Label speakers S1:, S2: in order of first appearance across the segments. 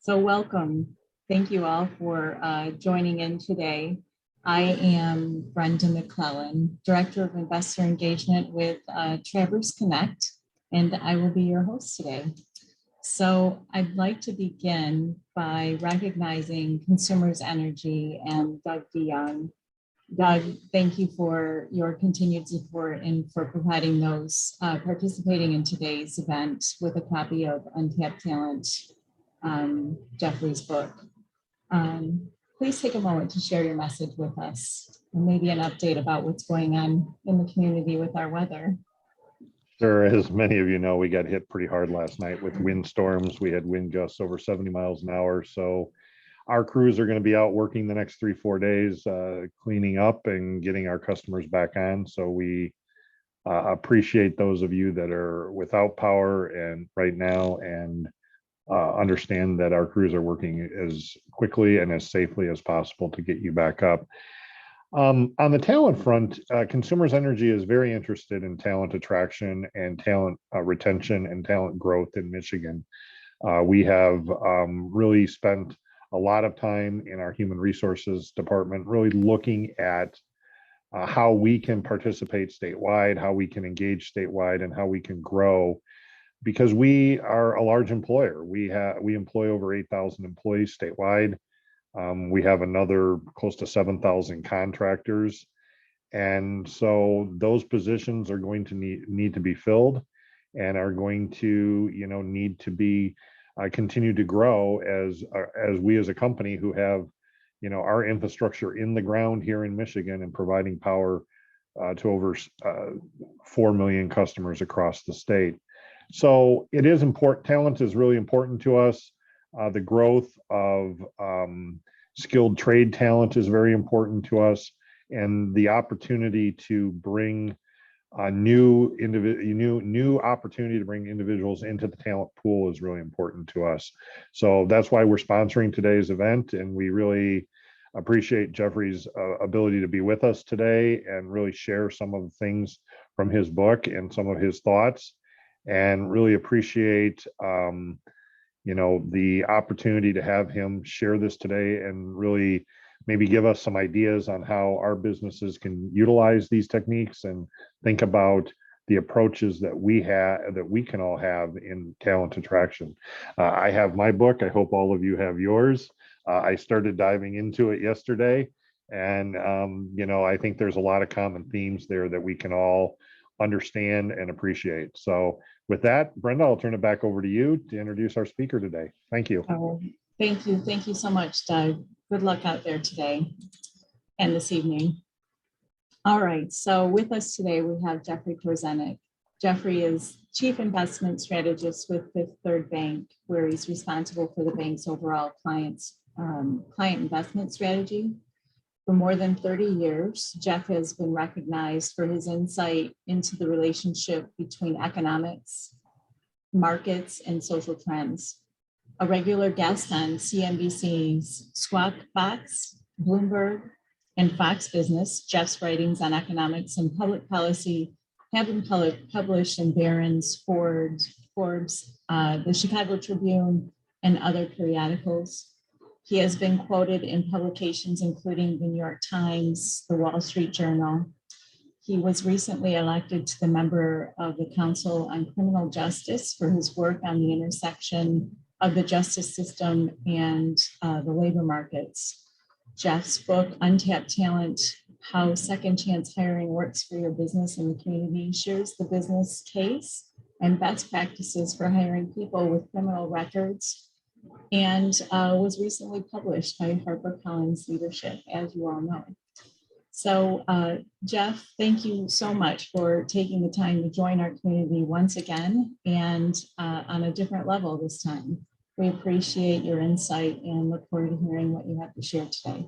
S1: So welcome. Thank you all for joining in today. I am Brenda McClellan, Director of Investor Engagement with Traverse Connect, and I will be your host today. So I'd like to begin by recognizing Consumers Energy and Doug DeYoung. Doug, thank you for your continued support and for providing those participating in today's event with a copy of Untapped Talent, Jeffrey's book. Please take a moment to share your message with us and maybe an update about what's going on in the community with our weather.
S2: Sure. As many of you know, we got hit pretty hard last night with windstorms. We had wind gusts over 70 miles an hour. So our crews are going to be out working the next 3-4 days, cleaning up and getting our customers back on. So we appreciate those of you that are without power and right now, and understand that our crews are working as quickly and as safely as possible to get you back up. On the talent front, Consumers Energy is very interested in talent attraction and talent retention and talent growth in Michigan. We have really spent a lot of time in our human resources department really looking at how we can participate statewide, how we can engage statewide, and how we can grow, because we are a large employer. We employ over 8,000 employees statewide. We have another close to 7,000 contractors. And so those positions are going to need to be filled and are going to, need to be continue to grow as we as a company who have, our infrastructure in the ground here in Michigan and providing power to over 4 million customers across the state. So it is important. Talent is really important to us. The growth of skilled trade talent is very important to us, and the opportunity to bring a new opportunity to bring individuals into the talent pool is really important to us. So that's why we're sponsoring today's event, and we really appreciate Jeffrey's ability to be with us today and really share some of the things from his book and some of his thoughts, and really appreciate the opportunity to have him share this today and really maybe give us some ideas on how our businesses can utilize these techniques and think about the approaches that we can all have in talent attraction. I have my book. I hope all of you have yours. I started diving into it yesterday, and I think there's a lot of common themes there that we can all understand and appreciate. So with that, Brenda, I'll turn it back over to you to introduce our speaker today. Thank you.
S1: Thank you. Thank you so much, Doug. Good luck out there today and this evening. All right, so with us today, we have Jeffrey Korzenick. Jeffrey is Chief Investment Strategist with Fifth Third Bank, where he's responsible for the bank's overall client investment strategy. For more than 30 years, Jeff has been recognized for his insight into the relationship between economics, markets, and social trends. A regular guest on CNBC's Squawk Box, Bloomberg, and Fox Business, Jeff's writings on economics and public policy have been published in Barron's, Forbes, the Chicago Tribune, and other periodicals. He has been quoted in publications including the New York Times, the Wall Street Journal. He was recently elected to the member of the Council on Criminal Justice for his work on the intersection of the justice system and the labor markets. Jeff's book, Untapped Talent, How Second Chance Hiring Works for Your Business and the Community, shares the business case and best practices for hiring people with criminal records, and was recently published by HarperCollins Leadership, as you all know. So Jeff, thank you so much for taking the time to join our community once again, and on a different level this time. We appreciate your insight and look forward to hearing what you have to share today.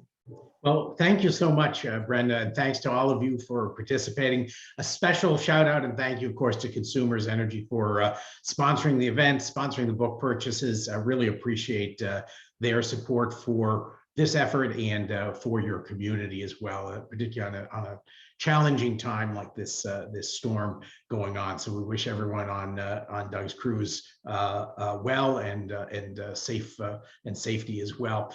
S3: Well, thank you so much, Brenda, and thanks to all of you for participating. A special shout out and thank you, of course, to Consumers Energy for sponsoring the event, sponsoring the book purchases. I really appreciate their support for this effort and for your community as well, particularly on a challenging time like this storm going on. So we wish everyone on Doug's cruise well and safe and safety as well.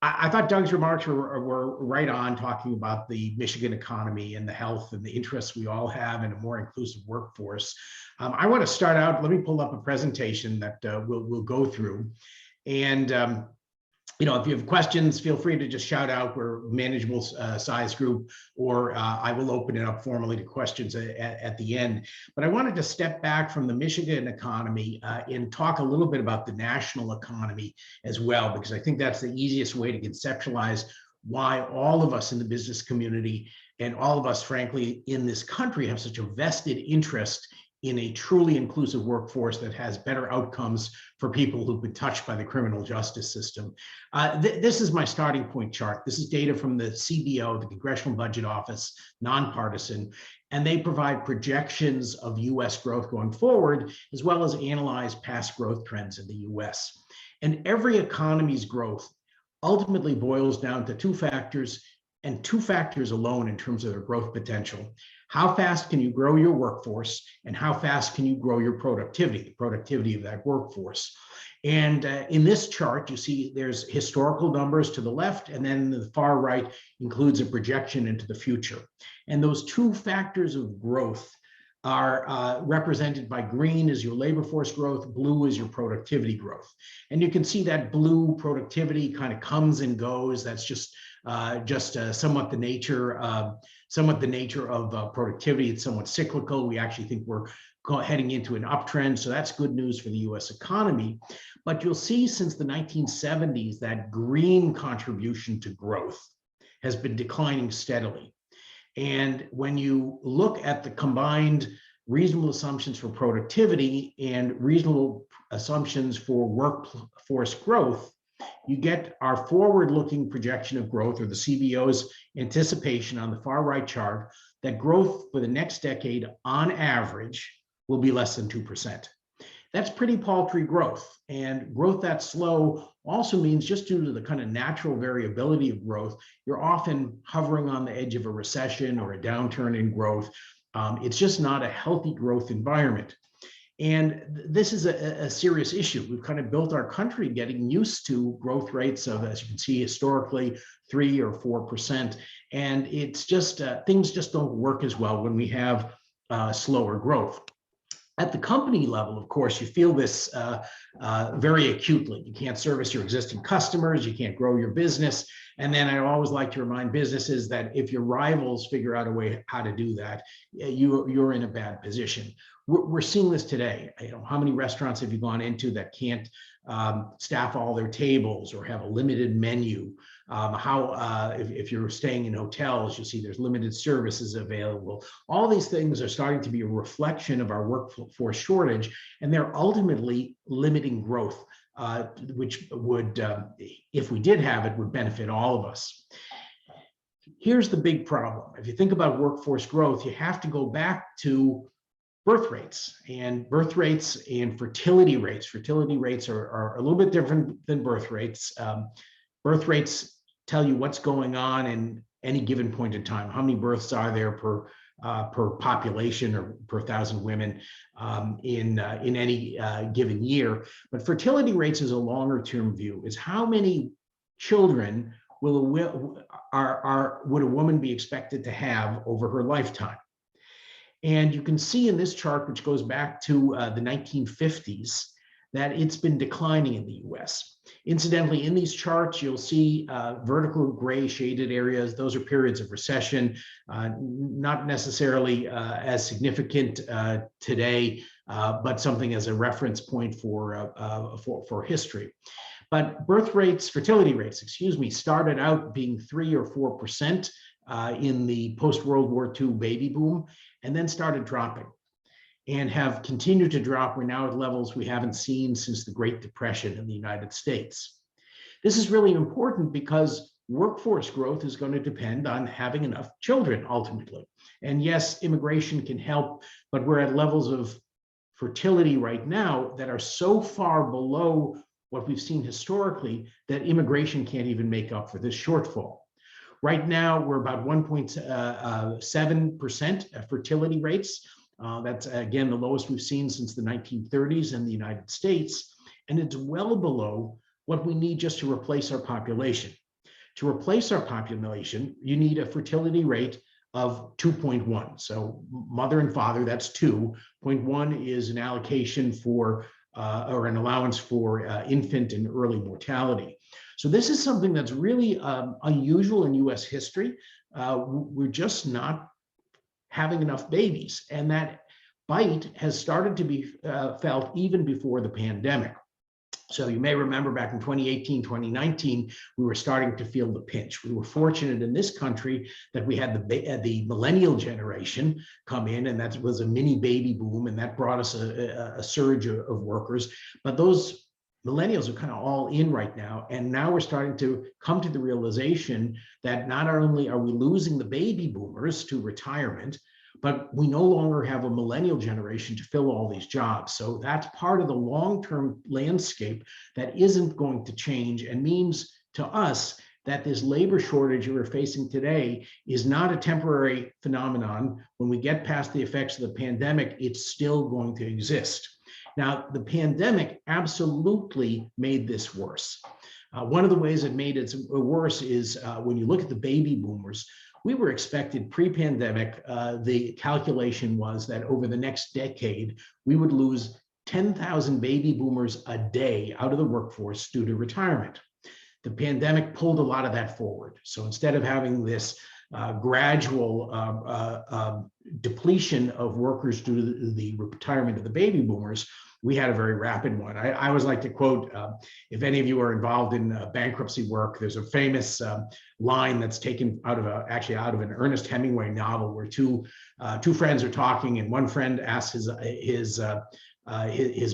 S3: I thought Doug's remarks were right on, talking about the Michigan economy and the health and the interests we all have in a more inclusive workforce. I want to start out, let me pull up a presentation that we'll go through. And if you have questions, feel free to just shout out. We're a manageable size group, or I will open it up formally to questions at the end. But I wanted to step back from the Michigan economy and talk a little bit about the national economy as well, because I think that's the easiest way to conceptualize why all of us in the business community and all of us, frankly, in this country have such a vested interest in a truly inclusive workforce that has better outcomes for people who've been touched by the criminal justice system. This is my starting point chart. This is data from the CBO, the Congressional Budget Office, nonpartisan, and they provide projections of US growth going forward, as well as analyze past growth trends in the US. And every economy's growth ultimately boils down to two factors, and two factors alone in terms of their growth potential. How fast can you grow your workforce, and how fast can you grow your productivity, the productivity of that workforce? And in this chart, you see there's historical numbers to the left, and then the far right includes a projection into the future. And those two factors of growth are represented by green as your labor force growth, blue is your productivity growth. And you can see that blue productivity kind of comes and goes. That's just somewhat the nature of productivity. It's somewhat cyclical. We actually think we're heading into an uptrend, so that's good news for the US economy. But you'll see since the 1970s that green contribution to growth has been declining steadily. And when you look at the combined reasonable assumptions for productivity and reasonable assumptions for workforce growth, you get our forward-looking projection of growth, or the CBO's anticipation on the far right chart, that growth for the next decade on average will be less than 2%. That's pretty paltry growth, and growth that slow also means, just due to the kind of natural variability of growth, you're often hovering on the edge of a recession or a downturn in growth. It's just not a healthy growth environment. And this is a serious issue. We've kind of built our country getting used to growth rates of, as you can see, historically 3 or 4%. And it's just, things just don't work as well when we have slower growth. At the company level, of course, you feel this very acutely. You can't service your existing customers, you can't grow your business. And then I always like to remind businesses that if your rivals figure out a way how to do that, you're in a bad position. We're seeing this today. How many restaurants have you gone into that can't staff all their tables or have a limited menu? If you're staying in hotels, you'll see there's limited services available. All these things are starting to be a reflection of our workforce shortage, and they're ultimately limiting growth, which would, if we did have it, would benefit all of us. Here's the big problem. If you think about workforce growth, you have to go back to birth rates and fertility rates. Fertility rates are a little bit different than birth rates. Birth rates tell you what's going on in any given point in time. How many births are there per population or per 1,000 women in any given year? But fertility rates is a longer term view. Is how many children would a woman be expected to have over her lifetime? And you can see in this chart, which goes back to the 1950s, that it's been declining in the US. Incidentally, in these charts, you'll see vertical gray shaded areas. Those are periods of recession, not necessarily as significant today, but something as a reference point for history. But fertility rates, started out being 3 or 4% in the post-World War II baby boom, and then started dropping and have continued to drop. We're now at levels we haven't seen since the Great Depression in the United States. This is really important because workforce growth is going to depend on having enough children ultimately. And yes, immigration can help, but we're at levels of fertility right now that are so far below what we've seen historically that immigration can't even make up for this shortfall. Right now, we're about 1.7% fertility rates. That's, again, the lowest we've seen since the 1930s in the United States. And it's well below what we need just to replace our population. To replace our population, you need a fertility rate of 2.1. So mother and father, that's 2. 0.1 is an allocation for or an allowance for infant and early mortality. So this is something that's really unusual in US history. We're just not having enough babies. And that bite has started to be felt even before the pandemic. So you may remember back in 2018, 2019, we were starting to feel the pinch. We were fortunate in this country that we had the millennial generation come in, and that was a mini baby boom, and that brought us a surge of workers. But those millennials are kind of all in right now, and now we're starting to come to the realization that not only are we losing the baby boomers to retirement, but we no longer have a millennial generation to fill all these jobs. So that's part of the long-term landscape that isn't going to change, and means to us that this labor shortage we're facing today is not a temporary phenomenon. When we get past the effects of the pandemic, it's still going to exist. Now, the pandemic absolutely made this worse. One of the ways it made it worse is when you look at the baby boomers. We were expected pre-pandemic, the calculation was that over the next decade, we would lose 10,000 baby boomers a day out of the workforce due to retirement. The pandemic pulled a lot of that forward. So instead of having this gradual depletion of workers due to the retirement of the baby boomers, we had a very rapid one. I always like to quote, if any of you are involved in bankruptcy work, there's a famous line that's taken out of actually out of an Ernest Hemingway novel, where two friends are talking, and one friend asks his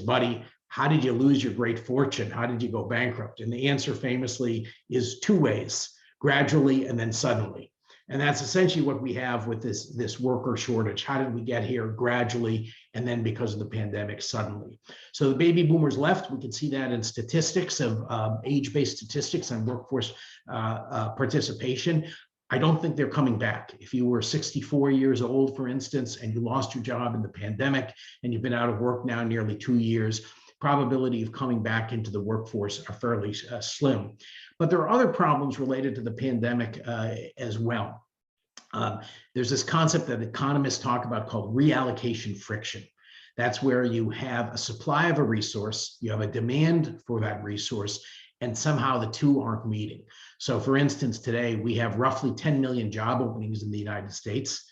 S3: buddy, "How did you lose your great fortune? How did you go bankrupt?" And the answer famously is 2 ways: gradually and then suddenly. And that's essentially what we have with this worker shortage. How did we get here? Gradually, and then because of the pandemic, suddenly. So the baby boomers left. We can see that in statistics of age-based statistics on workforce participation. I don't think they're coming back. If you were 64 years old, for instance, and you lost your job in the pandemic, and you've been out of work now nearly 2 years, probability of coming back into the workforce are fairly slim. But there are other problems related to the pandemic as well. There's this concept that economists talk about called reallocation friction. That's where you have a supply of a resource, you have a demand for that resource, and somehow the two aren't meeting. So for instance, today we have roughly 10 million job openings in the United States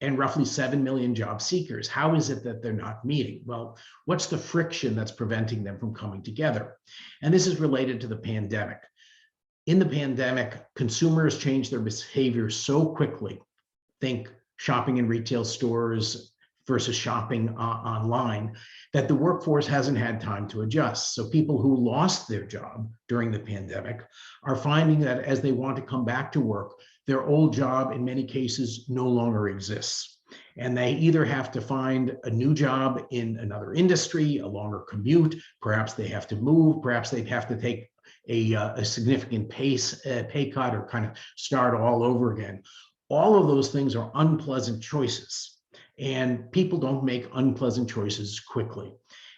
S3: and roughly 7 million job seekers. How is it that they're not meeting? Well, what's the friction that's preventing them from coming together? And this is related to the pandemic. In the pandemic, consumers changed their behavior so quickly. Think shopping in retail stores versus shopping online, that the workforce hasn't had time to adjust. So people who lost their job during the pandemic are finding that as they want to come back to work, their old job in many cases no longer exists. And they either have to find a new job in another industry, a longer commute, perhaps they have to move, perhaps they have to take a significant pay cut, or kind of start all over again. All of those things are unpleasant choices, and people don't make unpleasant choices quickly.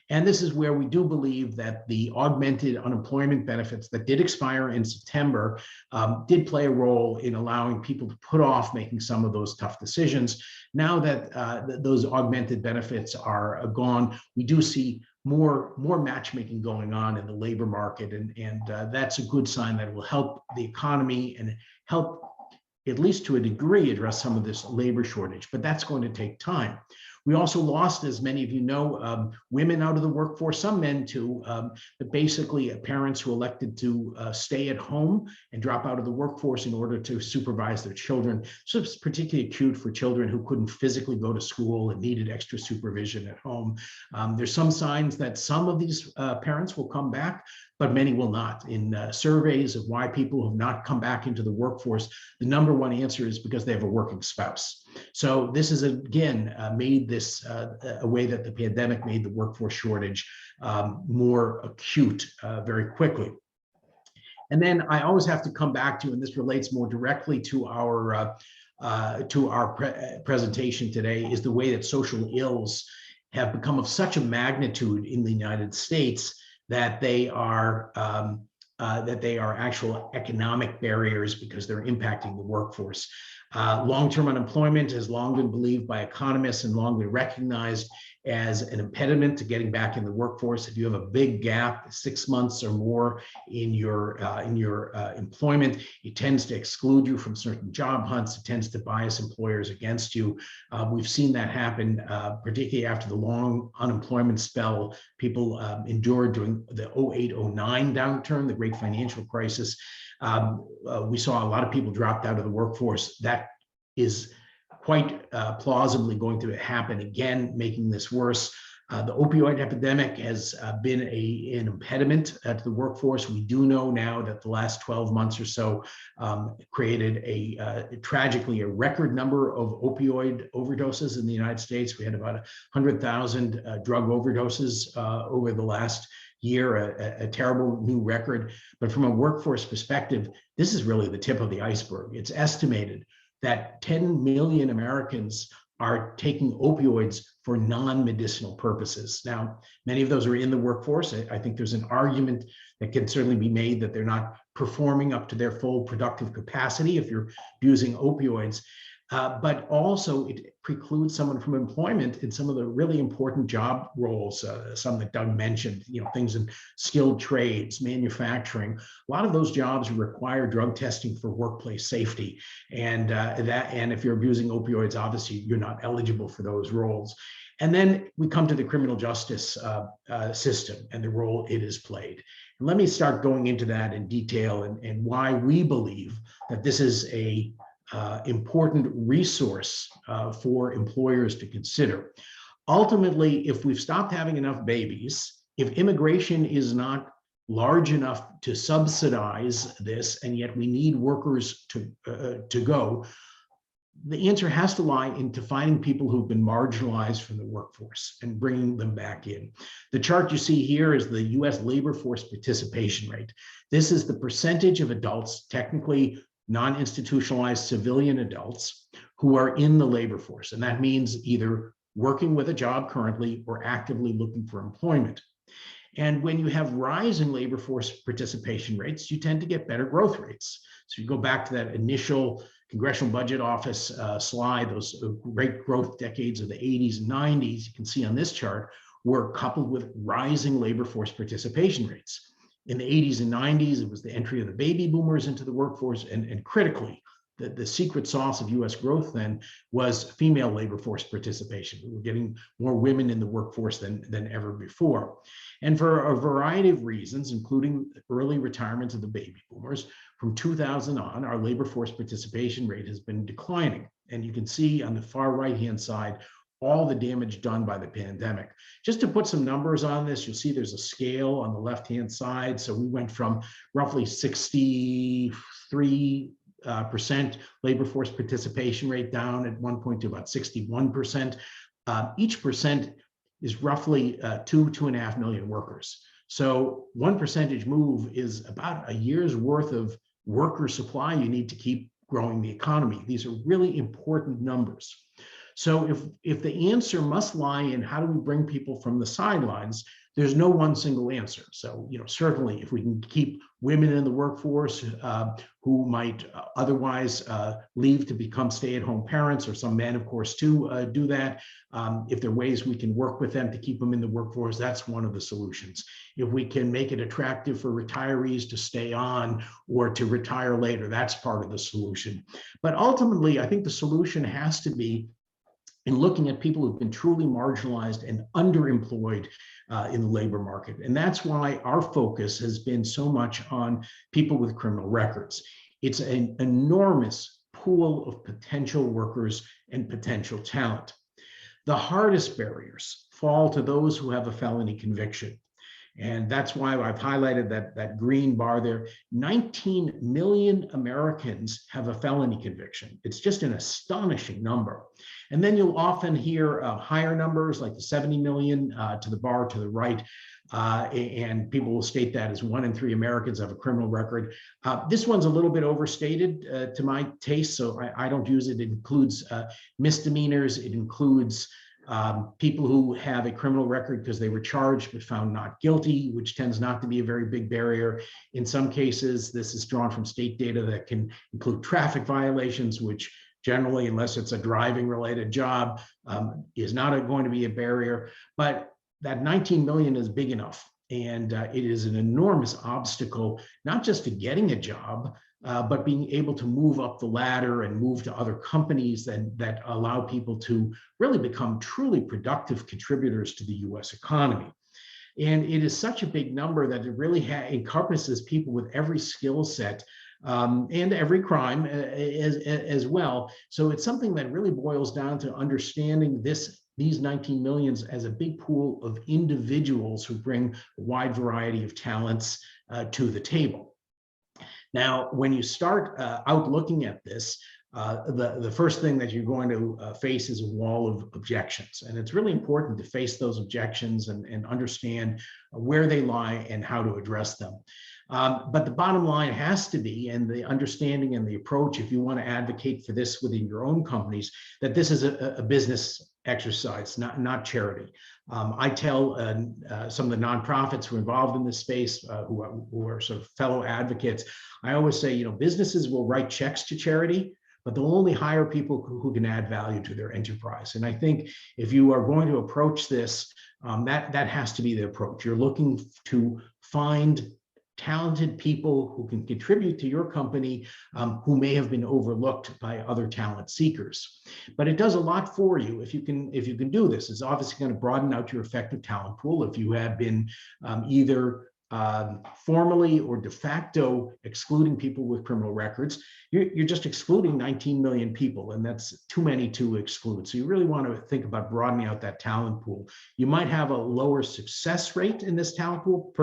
S3: And this is where we do believe that the augmented unemployment benefits that did expire in September did play a role in allowing people to put off making some of those tough decisions. Now that those augmented benefits are gone, we do see more matchmaking going on in the labor market, and that's a good sign that it will help the economy and help, at least to a degree, address some of this labor shortage, but that's going to take time. We also lost, as many of you know, women out of the workforce, some men too, but basically parents who elected to stay at home and drop out of the workforce in order to supervise their children. So it's particularly acute for children who couldn't physically go to school and needed extra supervision at home. There's some signs that some of these parents will come back, but many will not. In surveys of why people have not come back into the workforce, the number one answer is because they have a working spouse. So this is, again, made this a way that the pandemic made the workforce shortage more acute very quickly. And then I always have to come back to, and this relates more directly to our presentation today, is the way that social ills have become of such a magnitude in the United States that they are actual economic barriers because they're impacting the workforce. Long-term unemployment has long been believed by economists and long been recognized as an impediment to getting back in the workforce. If you have a big gap, 6 months or more in your employment, it tends to exclude you from certain job hunts. It tends to bias employers against you. We've seen that happen, particularly after the long unemployment spell people endured during the 08-09 downturn, the great financial crisis. We saw a lot of people dropped out of the workforce. That is quite plausibly going to happen again, making this worse. The opioid epidemic has been an impediment to the workforce. We do know now that the last 12 months or so created tragically a record number of opioid overdoses in the United States. We had about 100,000 drug overdoses over the last year, a terrible new record. But from a workforce perspective, this is really the tip of the iceberg. It's estimated that 10 million Americans are taking opioids for non-medicinal purposes. Now, many of those are in the workforce. I think there's an argument that can certainly be made that they're not performing up to their full productive capacity if you're using opioids. But also it precludes someone from employment in some of the really important job roles, some that Doug mentioned, things in skilled trades, manufacturing. A lot of those jobs require drug testing for workplace safety. And if you're abusing opioids, obviously you're not eligible for those roles. And then we come to the criminal justice system and the role it has played. And let me start going into that in detail and why we believe that this is a important resource for employers to consider. Ultimately, if we've stopped having enough babies, if immigration is not large enough to subsidize this, and yet we need workers to go, the answer has to lie into finding people who've been marginalized from the workforce and bringing them back in. The chart you see here is the US labor force participation rate. This is the percentage of adults, technically non-institutionalized civilian adults, who are in the labor force. And that means either working with a job currently or actively looking for employment. And when you have rising labor force participation rates, you tend to get better growth rates. So you go back to that initial Congressional Budget Office slide, those great growth decades of the 80s and 90s, you can see on this chart, were coupled with rising labor force participation rates. In the 80s and 90s, it was the entry of the baby boomers into the workforce, and critically, the secret sauce of US growth then was female labor force participation. We were getting more women in the workforce than ever before. And for a variety of reasons, including early retirement of the baby boomers, from 2000 on, our labor force participation rate has been declining. And you can see on the far right-hand side, all the damage done by the pandemic. Just to put some numbers on this, you'll see there's a scale on the left-hand side. So we went from roughly 63% labor force participation rate down at one point to about 61%. Each percent is roughly 2.5 million workers. So 1% move is about a year's worth of worker supply you need to keep growing the economy. These are really important numbers. So if the answer must lie in how do we bring people from the sidelines, there's no one single answer. So, certainly if we can keep women in the workforce who might otherwise leave to become stay-at-home parents, or some men, of course, too, do that. If there are ways we can work with them to keep them in the workforce, that's one of the solutions. If we can make it attractive for retirees to stay on or to retire later, that's part of the solution. But ultimately, I think the solution has to be in looking at people who've been truly marginalized and underemployed in the labor market. And that's why our focus has been so much on people with criminal records. It's an enormous pool of potential workers and potential talent. The hardest barriers fall to those who have a felony conviction. And that's why I've highlighted that green bar there. 19 million Americans have a felony conviction. It's just an astonishing number. And then you'll often hear higher numbers like the 70 million to the bar to the right. and people will state that as 1 in 3 Americans have a criminal record. This one's a little bit overstated to my taste, so I don't use it. It includes misdemeanors. It includes people who have a criminal record because they were charged but found not guilty, which tends not to be a very big barrier. In some cases, this is drawn from state data that can include traffic violations, which generally, unless it's a driving related job, is not going to be a barrier. But that 19 million is big enough. And it is an enormous obstacle, not just to getting a job, but being able to move up the ladder and move to other companies that allow people to really become truly productive contributors to the US economy. And it is such a big number that it really encompasses people with every skill set and every crime as well. So it's something that really boils down to understanding these 19 millions as a big pool of individuals who bring a wide variety of talents to the table. Now, when you start out looking at this, the first thing that you're going to face is a wall of objections. And it's really important to face those objections and understand where they lie and how to address them. But the bottom line has to be, and the understanding and the approach, if you want to advocate for this within your own companies, that this is a business exercise, not charity. I tell some of the nonprofits who are involved in this space, who are sort of fellow advocates, I always say, businesses will write checks to charity, but they'll only hire people who can add value to their enterprise. And I think if you are going to approach this, that has to be the approach. You're looking to find talented people who can contribute to your company, who may have been overlooked by other talent seekers. But it does a lot for you if you can do this. It's obviously going to broaden out your effective talent pool. If you have been either formally or de facto excluding people with criminal records, you're just excluding 19 million people, and that's too many to exclude. So you really want to think about broadening out that talent pool. You might have a lower success rate in this talent pool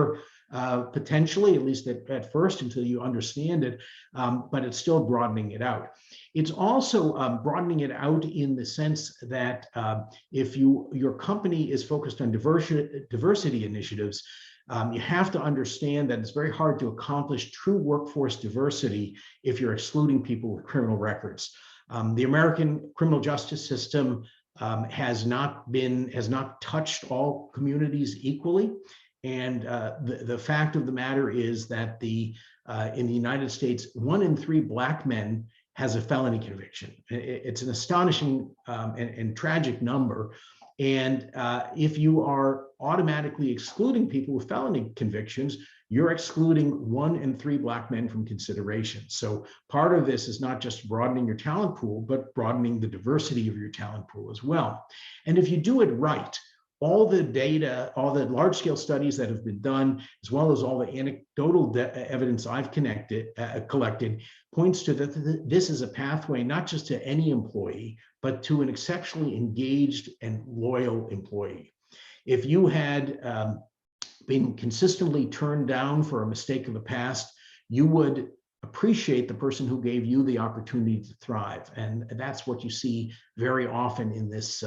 S3: potentially, at least at first, until you understand it, but it's still broadening it out. It's also broadening it out in the sense that if your company is focused on diversity initiatives, you have to understand that it's very hard to accomplish true workforce diversity if you're excluding people with criminal records. The American criminal justice system has not touched all communities equally. And the fact of the matter is that in the United States, 1 in 3 Black men has a felony conviction. It's an astonishing and tragic number. And if you are automatically excluding people with felony convictions, you're excluding 1 in 3 Black men from consideration. So part of this is not just broadening your talent pool, but broadening the diversity of your talent pool as well. And if you do it right, all the data, all the large-scale studies that have been done, as well as all the anecdotal evidence I've collected, points to that this is a pathway not just to any employee, but to an exceptionally engaged and loyal employee. If you had been consistently turned down for a mistake of the past, you would appreciate the person who gave you the opportunity to thrive. And that's what you see very often in this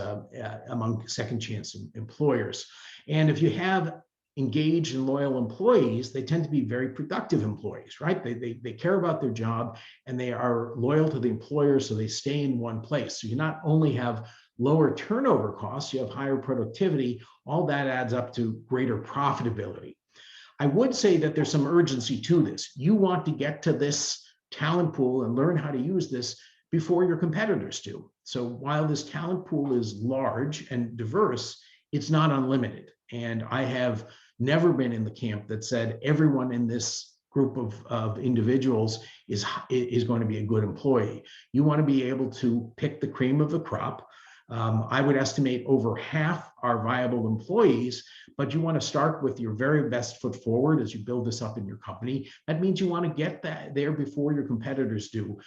S3: among second chance employers. And if you have engaged and loyal employees, they tend to be very productive employees, right? They care about their job and they are loyal to the employer, so they stay in one place. So you not only have lower turnover costs, you have higher productivity. All that adds up to greater profitability. I would say that there's some urgency to this. You want to get to this talent pool and learn how to use this before your competitors do. So while this talent pool is large and diverse, it's not unlimited. And I have never been in the camp that said everyone in this group of individuals is going to be a good employee. You want to be able to pick the cream of the crop. I would estimate over half are viable employees, but you want to start with your very best foot forward as you build this up in your company. That means you want to get that there before your competitors do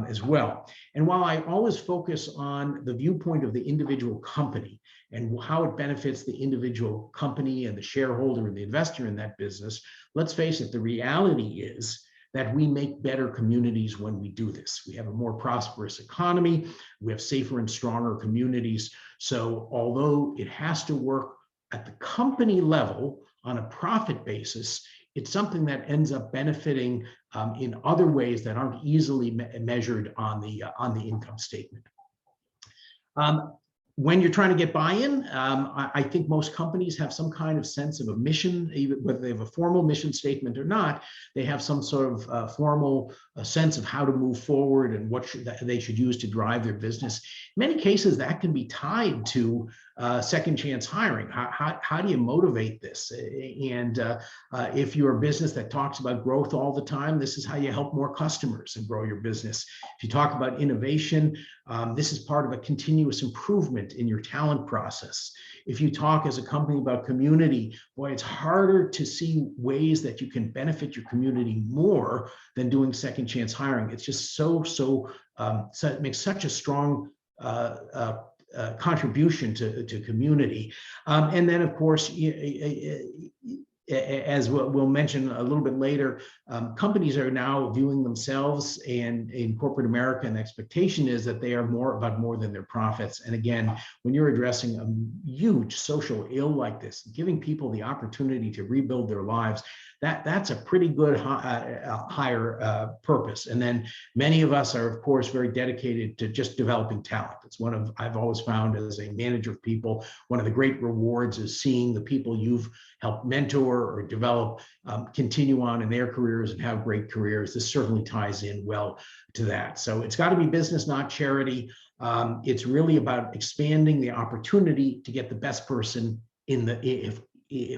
S3: as well. And while I always focus on the viewpoint of the individual company and how it benefits the individual company and the shareholder and the investor in that business, let's face it, the reality is that we make better communities when we do this. We have a more prosperous economy, we have safer and stronger communities. So although it has to work at the company level on a profit basis, it's something that ends up benefiting in other ways that aren't easily measured on the income statement. When you're trying to get buy-in, I think most companies have some kind of sense of a mission, even whether they have a formal mission statement or not. They have some sort of formal sense of how to move forward and what they should use to drive their business. In many cases, that can be tied to second chance hiring. How do you motivate this? And if you're a business that talks about growth all the time, this is how you help more customers and grow your business. If you talk about innovation, this is part of a continuous improvement in your talent process. If you talk as a company about community, boy, it's harder to see ways that you can benefit your community more than doing second chance hiring. It's just so it makes such a strong contribution to community. And then, of course, as we'll mention a little bit later, companies are now viewing themselves and in corporate America, and the expectation is that they are more than their profits. And again, when you're addressing a huge social ill like this, giving people the opportunity to rebuild their lives, that's a pretty good higher purpose. And then many of us are, of course, very dedicated to just developing talent. It's I've always found as a manager of people, one of the great rewards is seeing the people you've helped mentor or develop continue on in their careers and have great careers. This certainly ties in well to that. So it's got to be business, not charity. It's really about expanding the opportunity to get the best person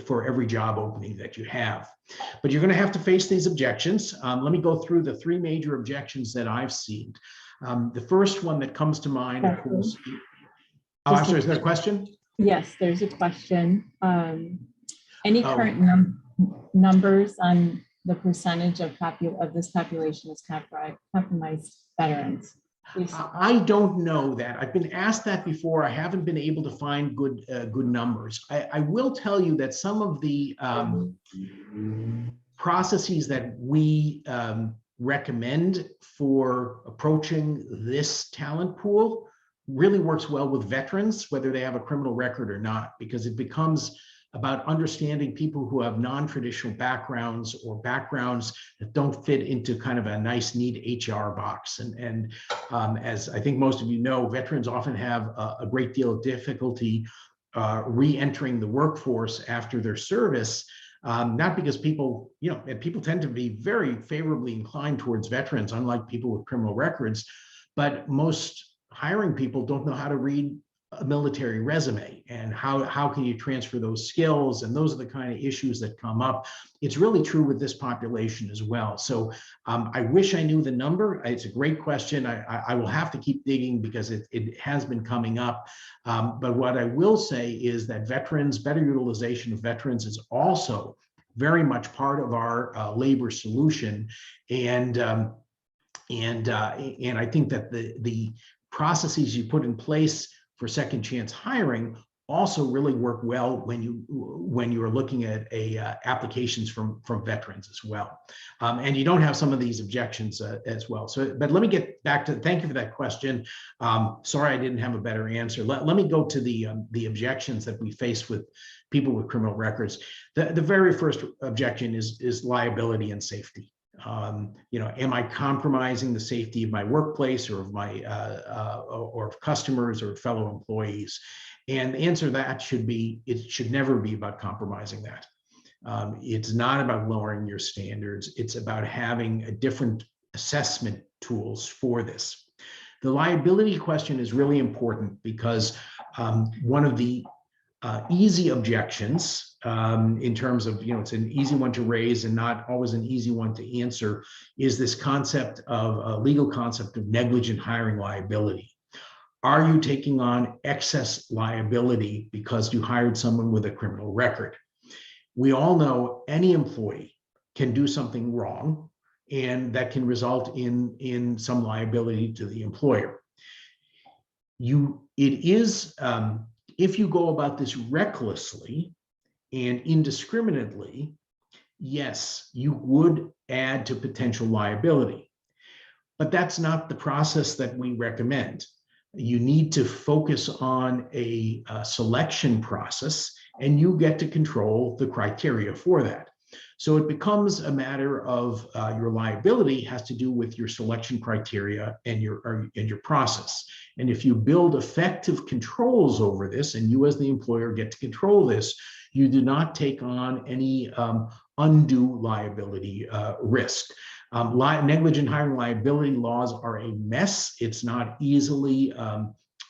S3: for every job opening that you have. But you're going to have to face these objections. Let me go through the three major objections that I've seen. The first one that comes to mind, of course. Oh, I'm sorry, is there a question?
S1: Yes, there's a question. Any current numbers on the percentage of this population is compromised veterans? Please.
S3: I don't know that. I've been asked that before. I haven't been able to find good numbers. I will tell you that some of the processes that we recommend for approaching this talent pool really works well with veterans, whether they have a criminal record or not, because it becomes about understanding people who have non-traditional backgrounds or backgrounds that don't fit into kind of a nice, neat HR box. And as I think most of you know, veterans often have a great deal of difficulty re-entering the workforce after their service, not because people, and people tend to be very favorably inclined towards veterans, unlike people with criminal records, but most hiring people don't know how to read a military resume and how can you transfer those skills, and those are the kind of issues that come up. It's really true with this population as well. So I wish I knew the number. It's a great question. I will have to keep digging because it has been coming up. But what I will say is that better utilization of veterans is also very much part of our labor solution. And I think that the processes you put in place for second chance hiring also really work well when you are looking at applications from veterans as well, and you don't have some of these objections as well. So, but let me get back to. Thank you for that question. Sorry, I didn't have a better answer. Let me go to the objections that we face with people with criminal records. The very first objection is liability and safety. Am I compromising the safety of my workplace or of my or of customers or fellow employees? And the answer to that should be, it should never be about compromising that. It's not about lowering your standards. It's about having a different assessment tools for this. The liability question is really important because one of the easy objections in terms of, it's an easy one to raise and not always an easy one to answer, is this concept of legal concept of negligent hiring liability. Are you taking on excess liability because you hired someone with a criminal record? We all know any employee can do something wrong, and that can result in some liability to the employer. If you go about this recklessly and indiscriminately, yes, you would add to potential liability. But that's not the process that we recommend. You need to focus on a selection process and you get to control the criteria for that. So it becomes a matter of your liability has to do with your selection criteria and your process. And if you build effective controls over this, and you as the employer get to control this, you do not take on any undue liability risk. Negligent hiring liability laws are a mess. It's not easily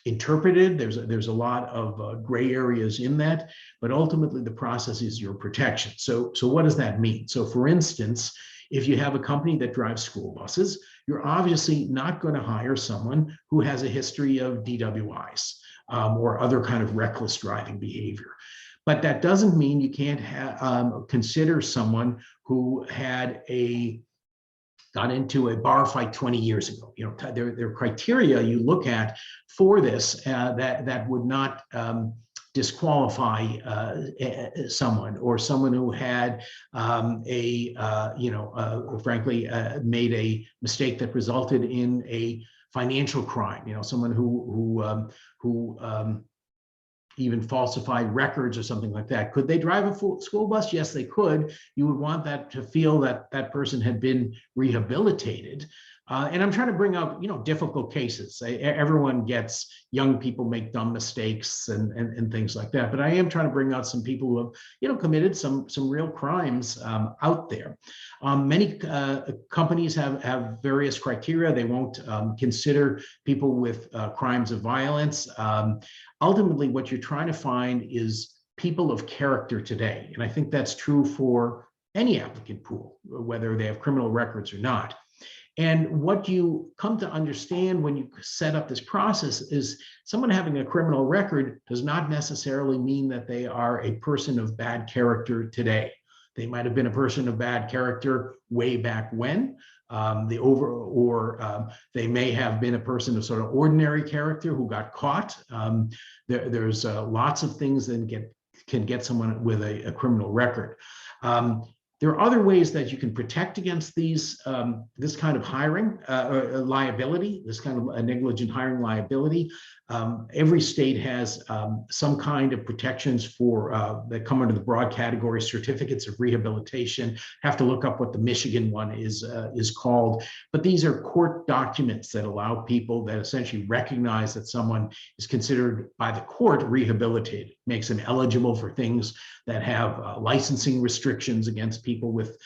S3: interpreted. There's a lot of gray areas in that, but ultimately the process is your protection. So what does that mean? So for instance, if you have a company that drives school buses, you're obviously not going to hire someone who has a history of DWIs or other kind of reckless driving behavior. But that doesn't mean you can't consider someone who got into a bar fight 20 years ago. You know, there are criteria you look at for this that would not disqualify someone, or someone who had frankly made a mistake that resulted in a financial crime. You know, someone who even falsified records or something like that. Could they drive a full school bus? Yes, they could. You would want that to feel that that person had been rehabilitated. And I'm trying to bring up, difficult cases. Everyone gets, young people make dumb mistakes and things like that. But I am trying to bring out some people who have, committed some real crimes out there. Many companies have various criteria. They won't consider people with crimes of violence. Ultimately, what you're trying to find is people of character today. And I think that's true for any applicant pool, whether they have criminal records or not. And what you come to understand when you set up this process is someone having a criminal record does not necessarily mean that they are a person of bad character today. They might have been a person of bad character way back when, they may have been a person of sort of ordinary character who got caught. There's lots of things that can get someone with a criminal record. There are other ways that you can protect against this kind of hiring liability, this kind of a negligent hiring liability. Every state has some kind of protections for that come under the broad category certificates of rehabilitation. Have to look up what the Michigan one is called. But these are court documents that allow people that essentially recognize that someone is considered by the court rehabilitated, makes them eligible for things that have licensing restrictions against people with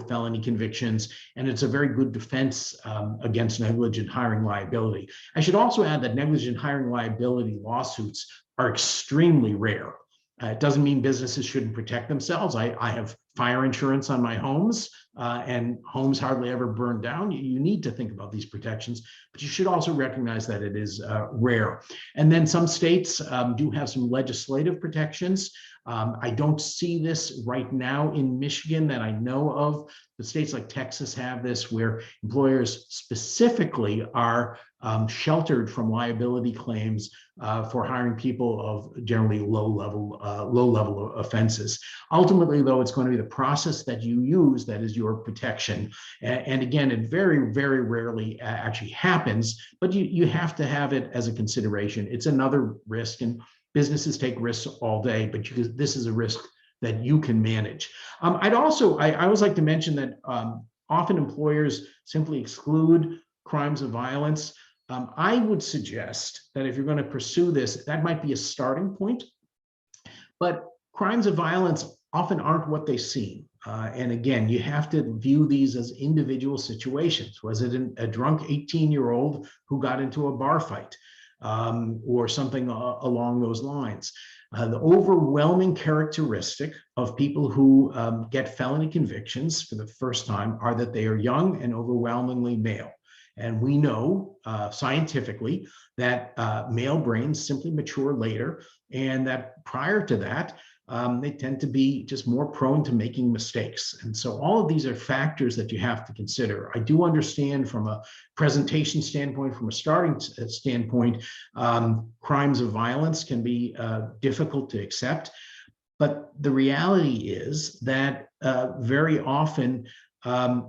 S3: felony convictions, and it's a very good defense against negligent hiring liability. I should also add that negligent hiring liability lawsuits are extremely rare. It doesn't mean businesses shouldn't protect themselves. I have fire insurance on my homes, and homes hardly ever burn down. You need to think about these protections, but you should also recognize that it is rare. And then some states do have some legislative protections. I don't see this right now in Michigan that I know of. The states like Texas have this, where employers specifically are sheltered from liability claims for hiring people of generally low level offenses. Ultimately, though, it's going to be the process that you use that is your protection. And again, it very, very rarely actually happens, but you have to have it as a consideration. It's another risk, and businesses take risks all day, but this is a risk that you can manage. I always like to mention that often employers simply exclude crimes of violence. I would suggest that if you're going to pursue this, that might be a starting point, but crimes of violence often aren't what they seem. And again, you have to view these as individual situations. Was it a drunk 18-year-old who got into a bar fight? Or something along those lines. The overwhelming characteristic of people who get felony convictions for the first time are that they are young and overwhelmingly male. And we know scientifically that male brains simply mature later, and that prior to that, they tend to be just more prone to making mistakes. And so all of these are factors that you have to consider. I do understand from a presentation standpoint, from a starting standpoint, crimes of violence can be difficult to accept. But the reality is that very often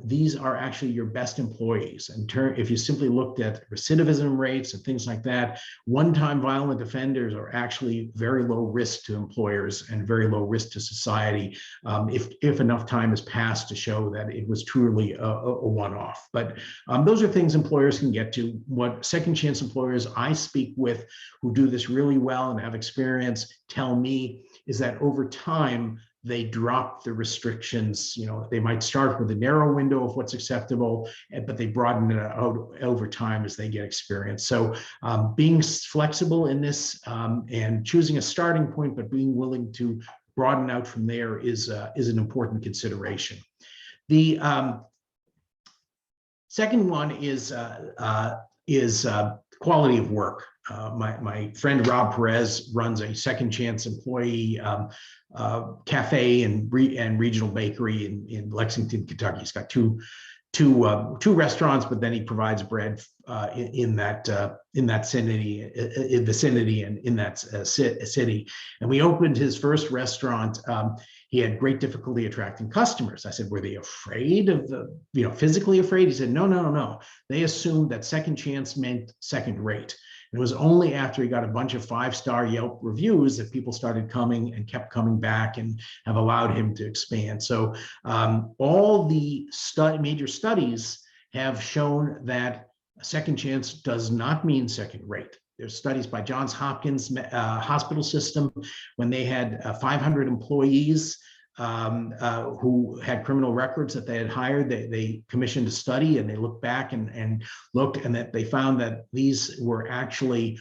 S3: these are actually your best employees. And if you simply looked at recidivism rates and things like that, one-time violent offenders are actually very low risk to employers and very low risk to society if enough time has passed to show that it was truly a one-off. But those are things employers can get to. What second chance employers I speak with who do this really well and have experience tell me is that over time, they drop the restrictions. They might start with a narrow window of what's acceptable, but they broaden it out over time as they get experience. So being flexible in this and choosing a starting point, but being willing to broaden out from there is an important consideration. The second one is quality of work. My friend Rob Perez runs a second chance employee cafe and regional bakery in Lexington, Kentucky. He's got two restaurants, but then he provides bread in that vicinity and in that city. And we opened his first restaurant. He had great difficulty attracting customers. I said, were they afraid of physically afraid? He said, no. They assumed that second chance meant second rate. It was only after he got a bunch of 5-star Yelp reviews that people started coming and kept coming back and have allowed him to expand. So all the major studies have shown that a second chance does not mean second rate. There's studies by Johns Hopkins Hospital System when they had 500 employees who had criminal records that they had hired. They commissioned a study and they looked back and looked, and that they found that these were actually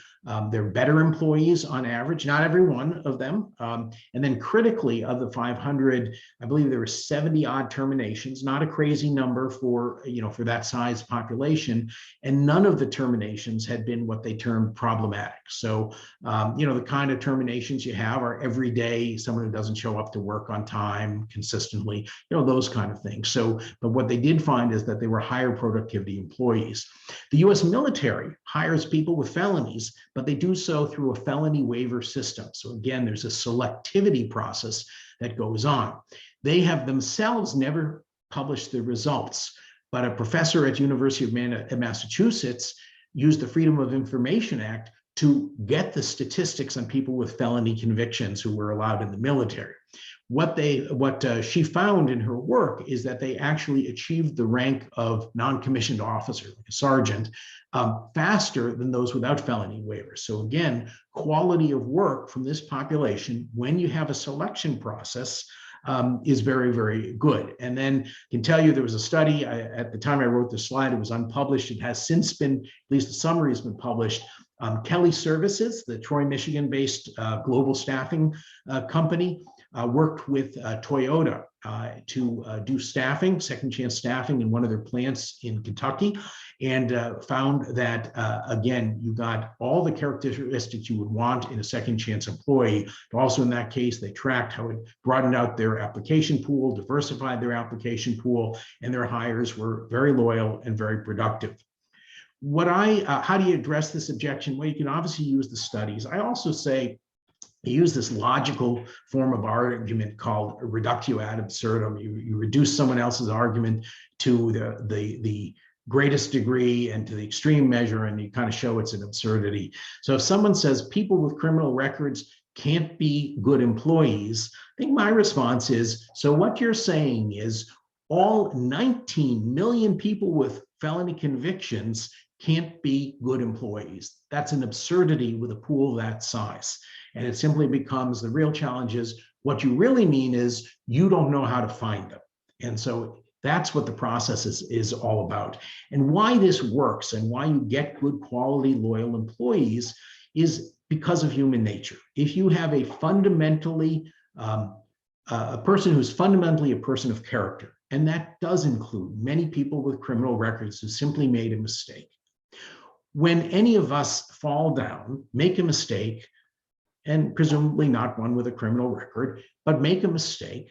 S3: they're better employees on average, not every one of them. And then critically, of the 500, I believe there were 70 odd terminations, not a crazy number for that size population. And none of the terminations had been what they termed problematic. So, the kind of terminations you have are every day, someone who doesn't show up to work on time consistently, those kind of things. So, but what they did find is that they were higher productivity employees. The US military hires people with felonies, but they do so through a felony waiver system. So again, there's a selectivity process that goes on. They have themselves never published the results, but a professor at University of Massachusetts used the Freedom of Information Act to get the statistics on people with felony convictions who were allowed in the military. What she found in her work is that they actually achieved the rank of non-commissioned officer, like a sergeant, faster than those without felony waivers. So again, quality of work from this population, when you have a selection process, is very, very good. And then I can tell you there was a study, at the time I wrote the slide, it was unpublished. It has since been, at least the summary has been published. Kelly Services, the Troy, Michigan-based global staffing company, worked with Toyota to do staffing, second chance staffing in one of their plants in Kentucky, and found that, again, you got all the characteristics you would want in a second chance employee. But also in that case, they tracked how it broadened out their application pool, diversified their application pool, and their hires were very loyal and very productive. How do you address this objection? Well, you can obviously use the studies. I also say, use this logical form of argument called reductio ad absurdum. You reduce someone else's argument to the greatest degree and to the extreme measure, and you kind of show it's an absurdity. So if someone says people with criminal records can't be good employees, I think my response is, so what you're saying is all 19 million people with felony convictions can't be good employees. That's an absurdity with a pool that size. And it simply becomes, the real challenge is, what you really mean is you don't know how to find them. And so that's what the process is all about. And why this works and why you get good quality, loyal employees is because of human nature. If you have a fundamentally, a person who's fundamentally a person of character, and that does include many people with criminal records who simply made a mistake. When any of us fall down, make a mistake, and presumably not one with a criminal record, but make a mistake,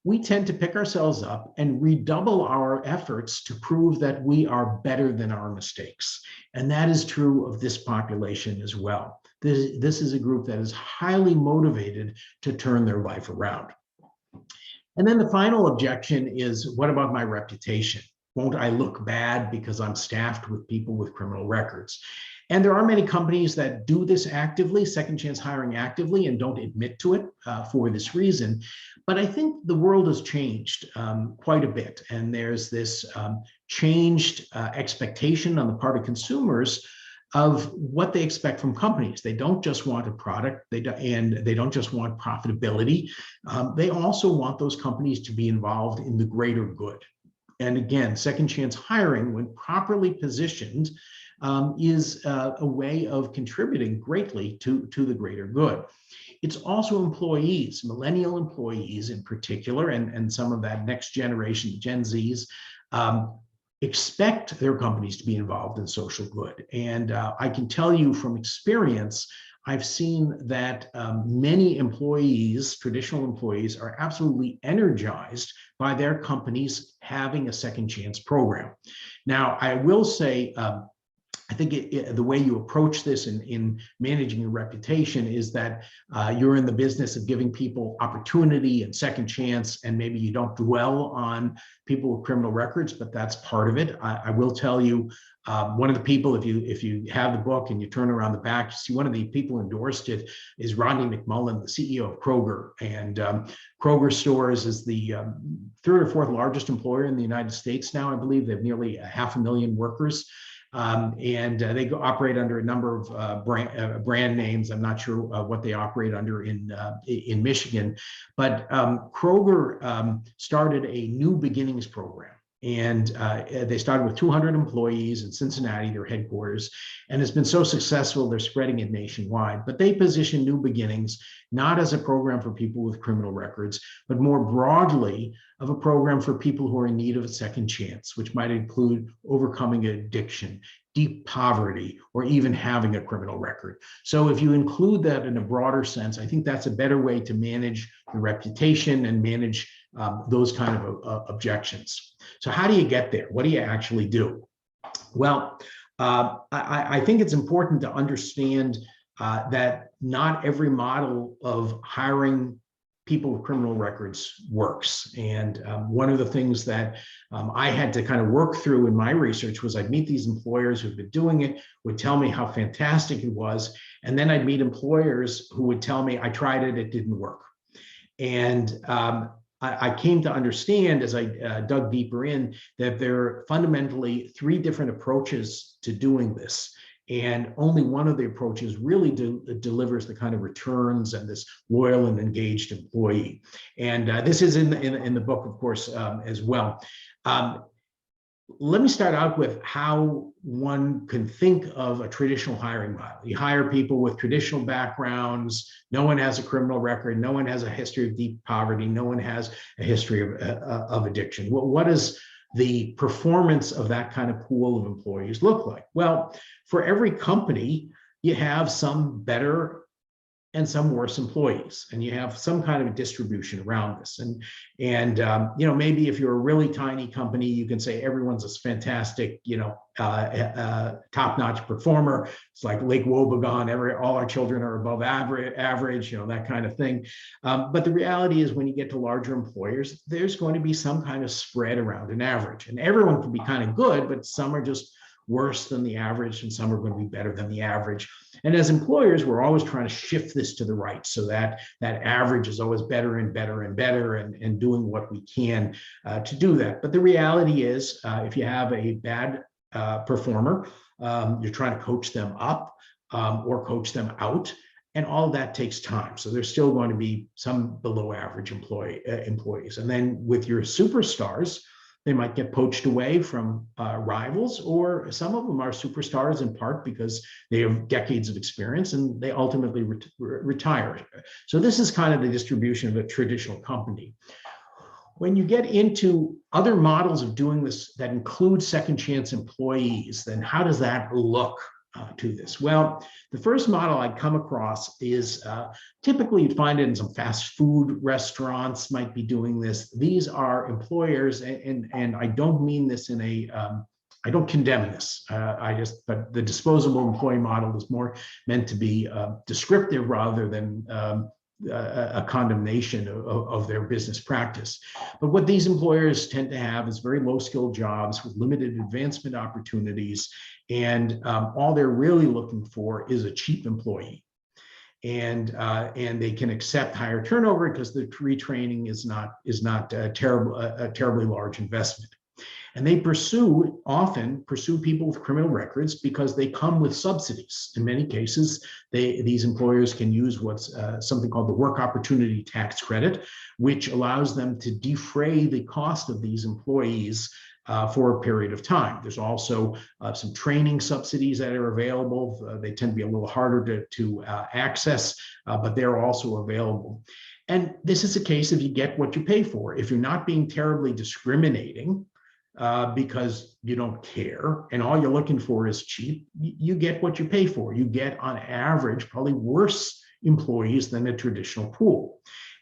S3: we tend to pick ourselves up and redouble our efforts to prove that we are better than our mistakes. And that is true of this population as well. This is a group that is highly motivated to turn their life around. And then the final objection is, what about my reputation? Won't I look bad because I'm staffed with people with criminal records? And there are many companies that do this actively, second chance hiring actively, and don't admit to it for this reason. But I think the world has changed quite a bit. And there's this changed expectation on the part of consumers of what they expect from companies. They don't just want a product, and they don't just want profitability. They also want those companies to be involved in the greater good. And again, second chance hiring, when properly positioned, is a way of contributing greatly to the greater good. It's also employees, millennial employees in particular, and some of that next generation, Gen Zs, expect their companies to be involved in social good. And I can tell you from experience, I've seen that many employees, traditional employees, are absolutely energized by their companies having a second chance program. Now, I will say, I think the way you approach this in managing your reputation is that you're in the business of giving people opportunity and second chance, and maybe you don't dwell on people with criminal records, but that's part of it. I will tell you, one of the people, if you have the book and you turn around the back, you see one of the people who endorsed it is Rodney McMullen, the CEO of Kroger. And Kroger Stores is the third or fourth largest employer in the United States now. I believe they have nearly 500,000 workers. And they operate under a number of brand names. I'm not sure what they operate under in Michigan, but Kroger started a New Beginnings program. And they started with 200 employees in Cincinnati, their headquarters, and it's been so successful, they're spreading it nationwide. But they position New Beginnings not as a program for people with criminal records, but more broadly of a program for people who are in need of a second chance, which might include overcoming addiction, deep poverty, or even having a criminal record. So if you include that in a broader sense, I think that's a better way to manage the reputation and manage those kind of objections. So how do you get there? What do you actually do? Well, I think it's important to understand that not every model of hiring people with criminal records works. And one of the things that I had to kind of work through in my research was I'd meet these employers who've been doing it, would tell me how fantastic it was. And then I'd meet employers who would tell me, I tried it, it didn't work. And I came to understand as I dug deeper in that there are fundamentally three different approaches to doing this. And only one of the approaches really delivers the kind of returns and this loyal and engaged employee. And this is in the book, of course, as well. Let me start out with how one can think of a traditional hiring model. You hire people with traditional backgrounds. No one has a criminal record. No one has a history of deep poverty. No one has a history of addiction. What does the performance of that kind of pool of employees look like? Well, for every company, you have some better and some worse employees, and you have some kind of a distribution around this. And you know, maybe if you're a really tiny company, you can say everyone's a fantastic, you know, top-notch performer. It's like Lake Wobegon, all our children are above average, you know, that kind of thing. But the reality is when you get to larger employers, there's going to be some kind of spread around an average, and everyone can be kind of good, but some are just worse than the average and some are going to be better than the average. And as employers, we're always trying to shift this to the right so that that average is always better and better and better, and doing what we can to do that. But the reality is if you have a bad performer, you're trying to coach them up or coach them out, and all of that takes time. So there's still going to be some below average employees. And then with your superstars, they might get poached away from rivals, or some of them are superstars in part because they have decades of experience and they ultimately retire. So this is kind of the distribution of a traditional company. When you get into other models of doing this that include second chance employees, then how does that look to this? Well, the first model I'd come across is typically you'd find it in some fast food restaurants might be doing this. These are employers, and I don't mean this in a, I don't condemn this. But the disposable employee model is more meant to be descriptive rather than a condemnation of their business practice. But what these employers tend to have is very low-skilled jobs with limited advancement opportunities, and all they're really looking for is a cheap employee. And they can accept higher turnover because the retraining is not a terribly large investment. And they often pursue people with criminal records because they come with subsidies. In many cases, these employers can use what's something called the work opportunity tax credit, which allows them to defray the cost of these employees for a period of time. There's also some training subsidies that are available. They tend to be a little harder to access, but they're also available. And this is a case of you get what you pay for. If you're not being terribly discriminating, because you don't care and all you're looking for is cheap, you get what you pay for. You get on average probably worse employees than a traditional pool.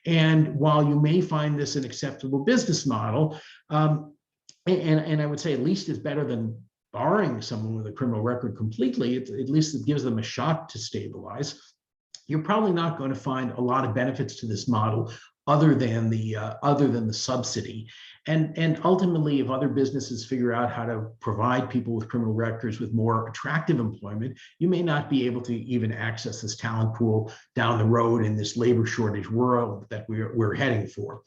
S3: And while you may find this an acceptable business model, and I would say at least it's better than barring someone with a criminal record completely, at least it gives them a shot to stabilize. You're probably not going to find a lot of benefits to this model other than the subsidy. And ultimately, if other businesses figure out how to provide people with criminal records with more attractive employment, you may not be able to even access this talent pool down the road in this labor shortage world that we're heading for.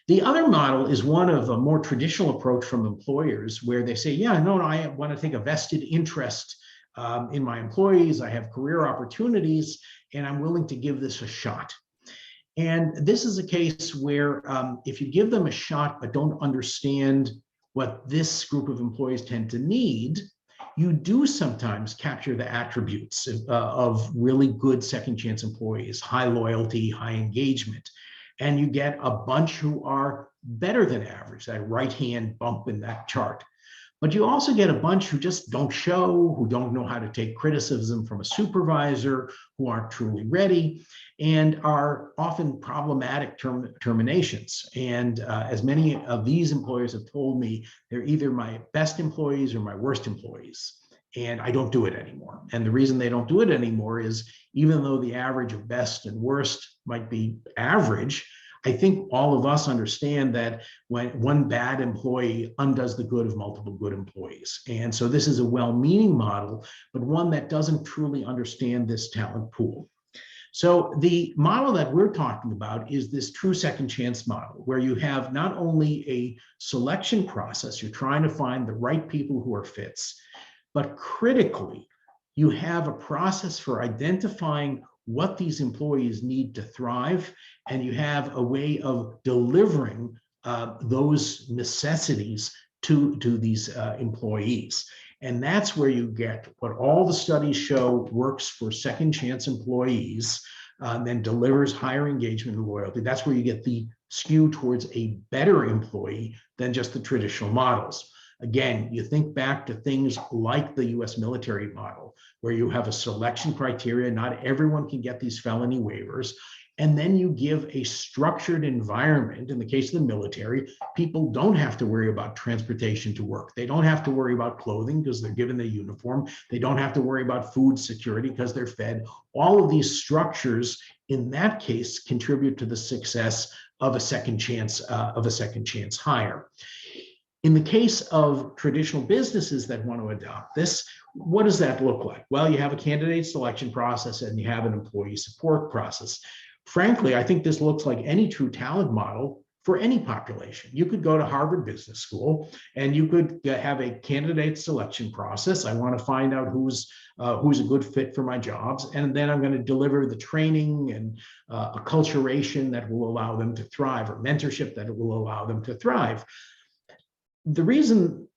S3: The other model is one of a more traditional approach from employers where they say, yeah, no, I want to take a vested interest in my employees. I have career opportunities, and I'm willing to give this a shot. And this is a case where if you give them a shot but don't understand what this group of employees tend to need, you do sometimes capture the attributes of really good second chance employees, high loyalty, high engagement, and you get a bunch who are better than average, that right-hand bump in that chart. But you also get a bunch who just don't show, who don't know how to take criticism from a supervisor, who aren't truly ready, and are often problematic terminations. And as many of these employers have told me, they're either my best employees or my worst employees, and I don't do it anymore. And the reason they don't do it anymore is even though the average of best and worst might be average, I think all of us understand that when one bad employee undoes the good of multiple good employees. And so this is a well-meaning model, but one that doesn't truly understand this talent pool. So the model that we're talking about is this true second chance model, where you have not only a selection process, you're trying to find the right people who are fits, but critically, you have a process for identifying what these employees need to thrive, and you have a way of delivering those necessities to these employees. And that's where you get what all the studies show works for second chance employees, then delivers higher engagement and loyalty. That's where you get the skew towards a better employee than just the traditional models. Again, you think back to things like the US military model, where you have a selection criteria. Not everyone can get these felony waivers. And then you give a structured environment. In the case of the military, people don't have to worry about transportation to work. They don't have to worry about clothing because they're given the uniform. They don't have to worry about food security because they're fed. All of these structures, in that case, contribute to the success of a second chance hire. In the case of traditional businesses that want to adopt this, what does that look like? Well, you have a candidate selection process and you have an employee support process. Frankly, I think this looks like any true talent model for any population. You could go to Harvard Business School and you could have a candidate selection process. I want to find out who's a good fit for my jobs, and then I'm going to deliver the training and acculturation that will allow them to thrive, or mentorship that will allow them to thrive. The reason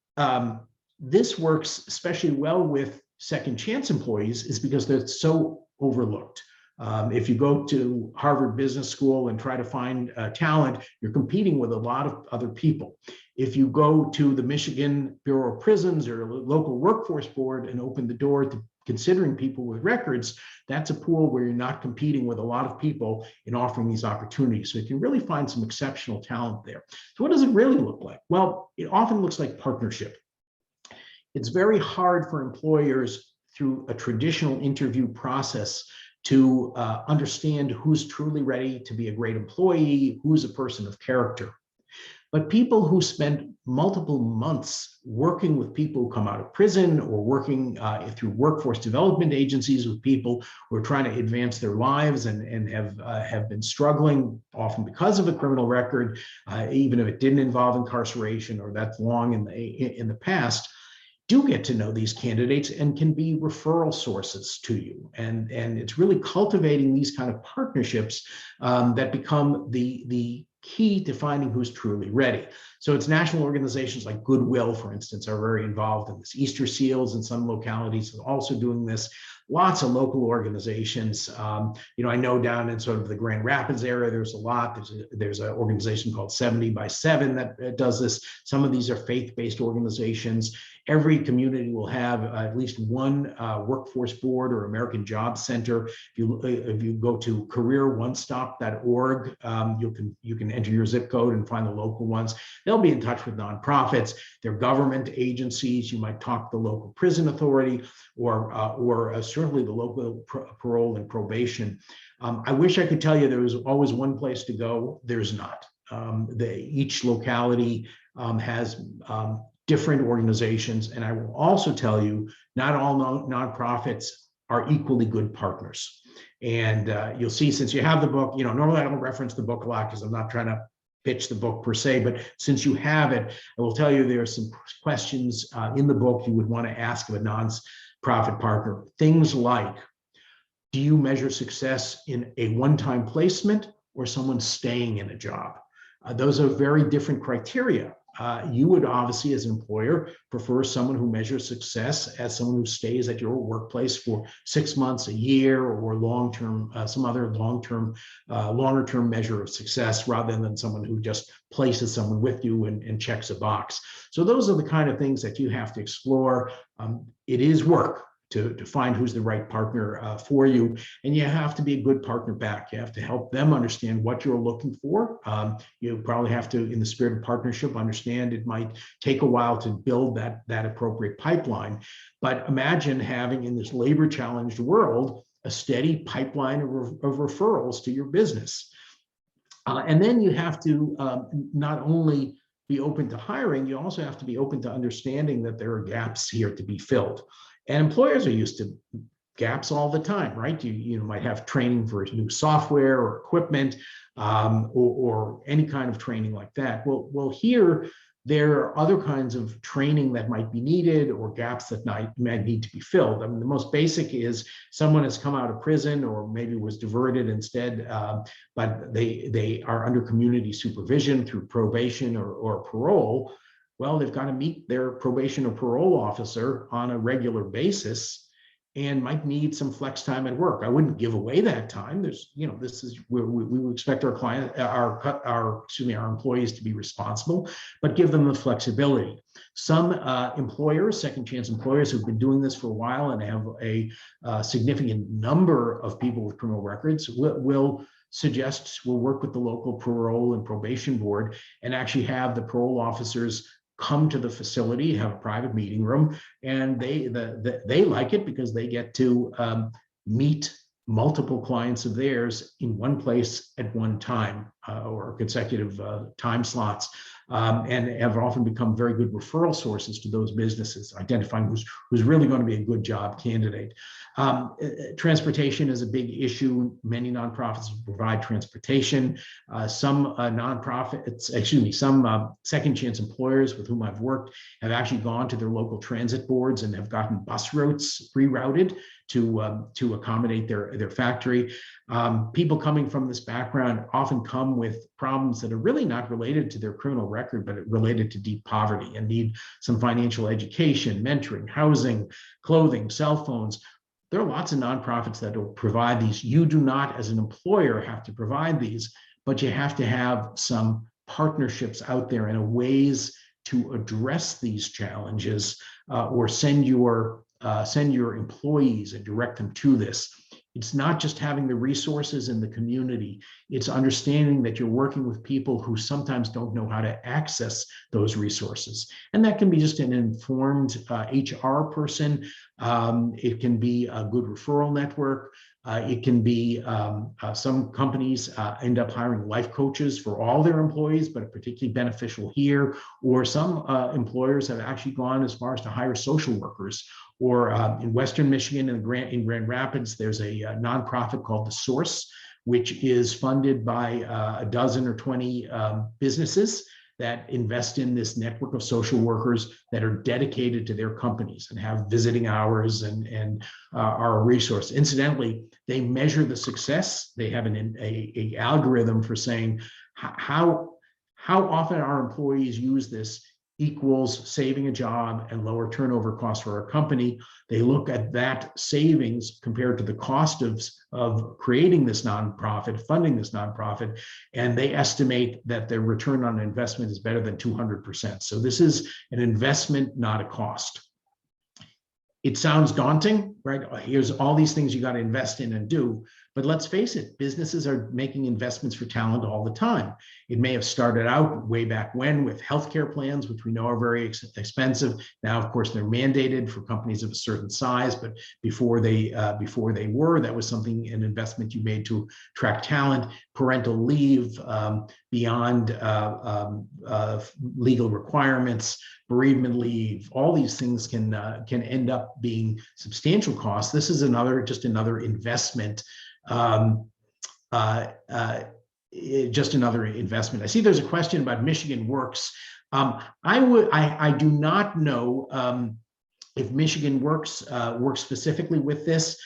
S3: this works especially well with second chance employees is because they're so overlooked. If you go to Harvard Business School and try to find talent, you're competing with a lot of other people. If you go to the Michigan Bureau of Prisons or a local workforce board and open the door to considering people with records, that's a pool where you're not competing with a lot of people in offering these opportunities. So you can really find some exceptional talent there. So what does it really look like? Well, it often looks like partnership. It's very hard for employers through a traditional interview process to understand who's truly ready to be a great employee, who's a person of character. But people who spend multiple months working with people who come out of prison or working through workforce development agencies with people who are trying to advance their lives and have been struggling, often because of a criminal record, even if it didn't involve incarceration or that's long in the past, do get to know these candidates and can be referral sources to you. And it's really cultivating these kind of partnerships that become the key to finding who's truly ready. So it's national organizations like Goodwill, for instance, are very involved in this. Easter Seals in some localities are also doing this. Lots of local organizations. I know down in sort of the Grand Rapids area, there's a lot. There's an organization called 70 by 7 that does this. Some of these are faith-based organizations. Every community will have at least one workforce board or American Job Center. If you go to careeronestop.org, you can enter your zip code and find the local ones. They'll be in touch with nonprofits. They're government agencies. You might talk to the local prison authority or certainly the local parole and probation. I wish I could tell you there was always one place to go. There's not. Each locality has different organizations. And I will also tell you, not all nonprofits are equally good partners. And you'll see, since you have the book, normally I don't reference the book a lot because I'm not trying to pitch the book per se, but since you have it, I will tell you there are some questions in the book you would want to ask of a nonprofit partner. Things like, do you measure success in a one-time placement or someone staying in a job? Those are very different criteria. You would obviously, as an employer, prefer someone who measures success as someone who stays at your workplace for 6 months, a year, or long-term, some other longer-term measure of success, rather than someone who just places someone with you and checks a box. So those are the kind of things that you have to explore. It is work to find who's the right partner for you. And you have to be a good partner back. You have to help them understand what you're looking for. You probably have to, in the spirit of partnership, understand it might take a while to build that appropriate pipeline. But imagine having, in this labor-challenged world, a steady pipeline of referrals to your business. And then you have to not only be open to hiring, you also have to be open to understanding that there are gaps here to be filled. And employers are used to gaps all the time, right? You might have training for new software or equipment or any kind of training like that. Well, here, there are other kinds of training that might be needed or gaps that might need to be filled. I mean, the most basic is someone has come out of prison or maybe was diverted instead, but they are under community supervision through probation or parole. Well, they've got to meet their probation or parole officer on a regular basis and might need some flex time at work. I wouldn't give away that time. This is where we would expect our employees to be responsible, but give them the flexibility. Some employers, second chance employers who've been doing this for a while and have a significant number of people with criminal records will suggest we'll work with the local parole and probation board and actually have the parole officers come to the facility, have a private meeting room, and they like it because they get to meet multiple clients of theirs in one place at one time or consecutive time slots, and have often become very good referral sources to those businesses, identifying who's really going to be a good job candidate. Transportation is a big issue. Many nonprofits provide transportation. Some second chance employers with whom I've worked have actually gone to their local transit boards and have gotten bus routes rerouted to accommodate their factory. People coming from this background often come with problems that are really not related to their criminal record, but related to deep poverty and need some financial education, mentoring, housing, clothing, cell phones. There are lots of nonprofits that will provide these. You do not, as an employer, have to provide these, but you have to have some partnerships out there and ways to address these challenges or send your employees and direct them to this. It's not just having the resources in the community. It's understanding that you're working with people who sometimes don't know how to access those resources. And that can be just an informed HR person. It can be a good referral network. It can be some companies end up hiring life coaches for all their employees, but particularly beneficial here. Or some employers have actually gone as far as to hire social workers. Or in Western Michigan, in Grand Rapids, there's a nonprofit called The Source, which is funded by a dozen or 20 businesses that invest in this network of social workers that are dedicated to their companies and have visiting hours and are a resource. Incidentally, they measure the success. They have a algorithm for saying how often our employees use this equals saving a job and lower turnover costs for our company. They look at that savings compared to the cost of creating this nonprofit, funding this nonprofit, and they estimate that their return on investment is better than 200%. So this is an investment, not a cost. It sounds daunting, right? Here's all these things you got to invest in and do. But let's face it, businesses are making investments for talent all the time. It may have started out way back when with healthcare plans, which we know are very expensive. Now, of course, they're mandated for companies of a certain size, but before they were, that was something, an investment you made to attract talent. Parental leave, beyond legal requirements, bereavement leave, all these things can end up being substantial costs. This is just another investment. Just another investment. I see there's a question about Michigan Works. I do not know if Michigan Works works specifically with this.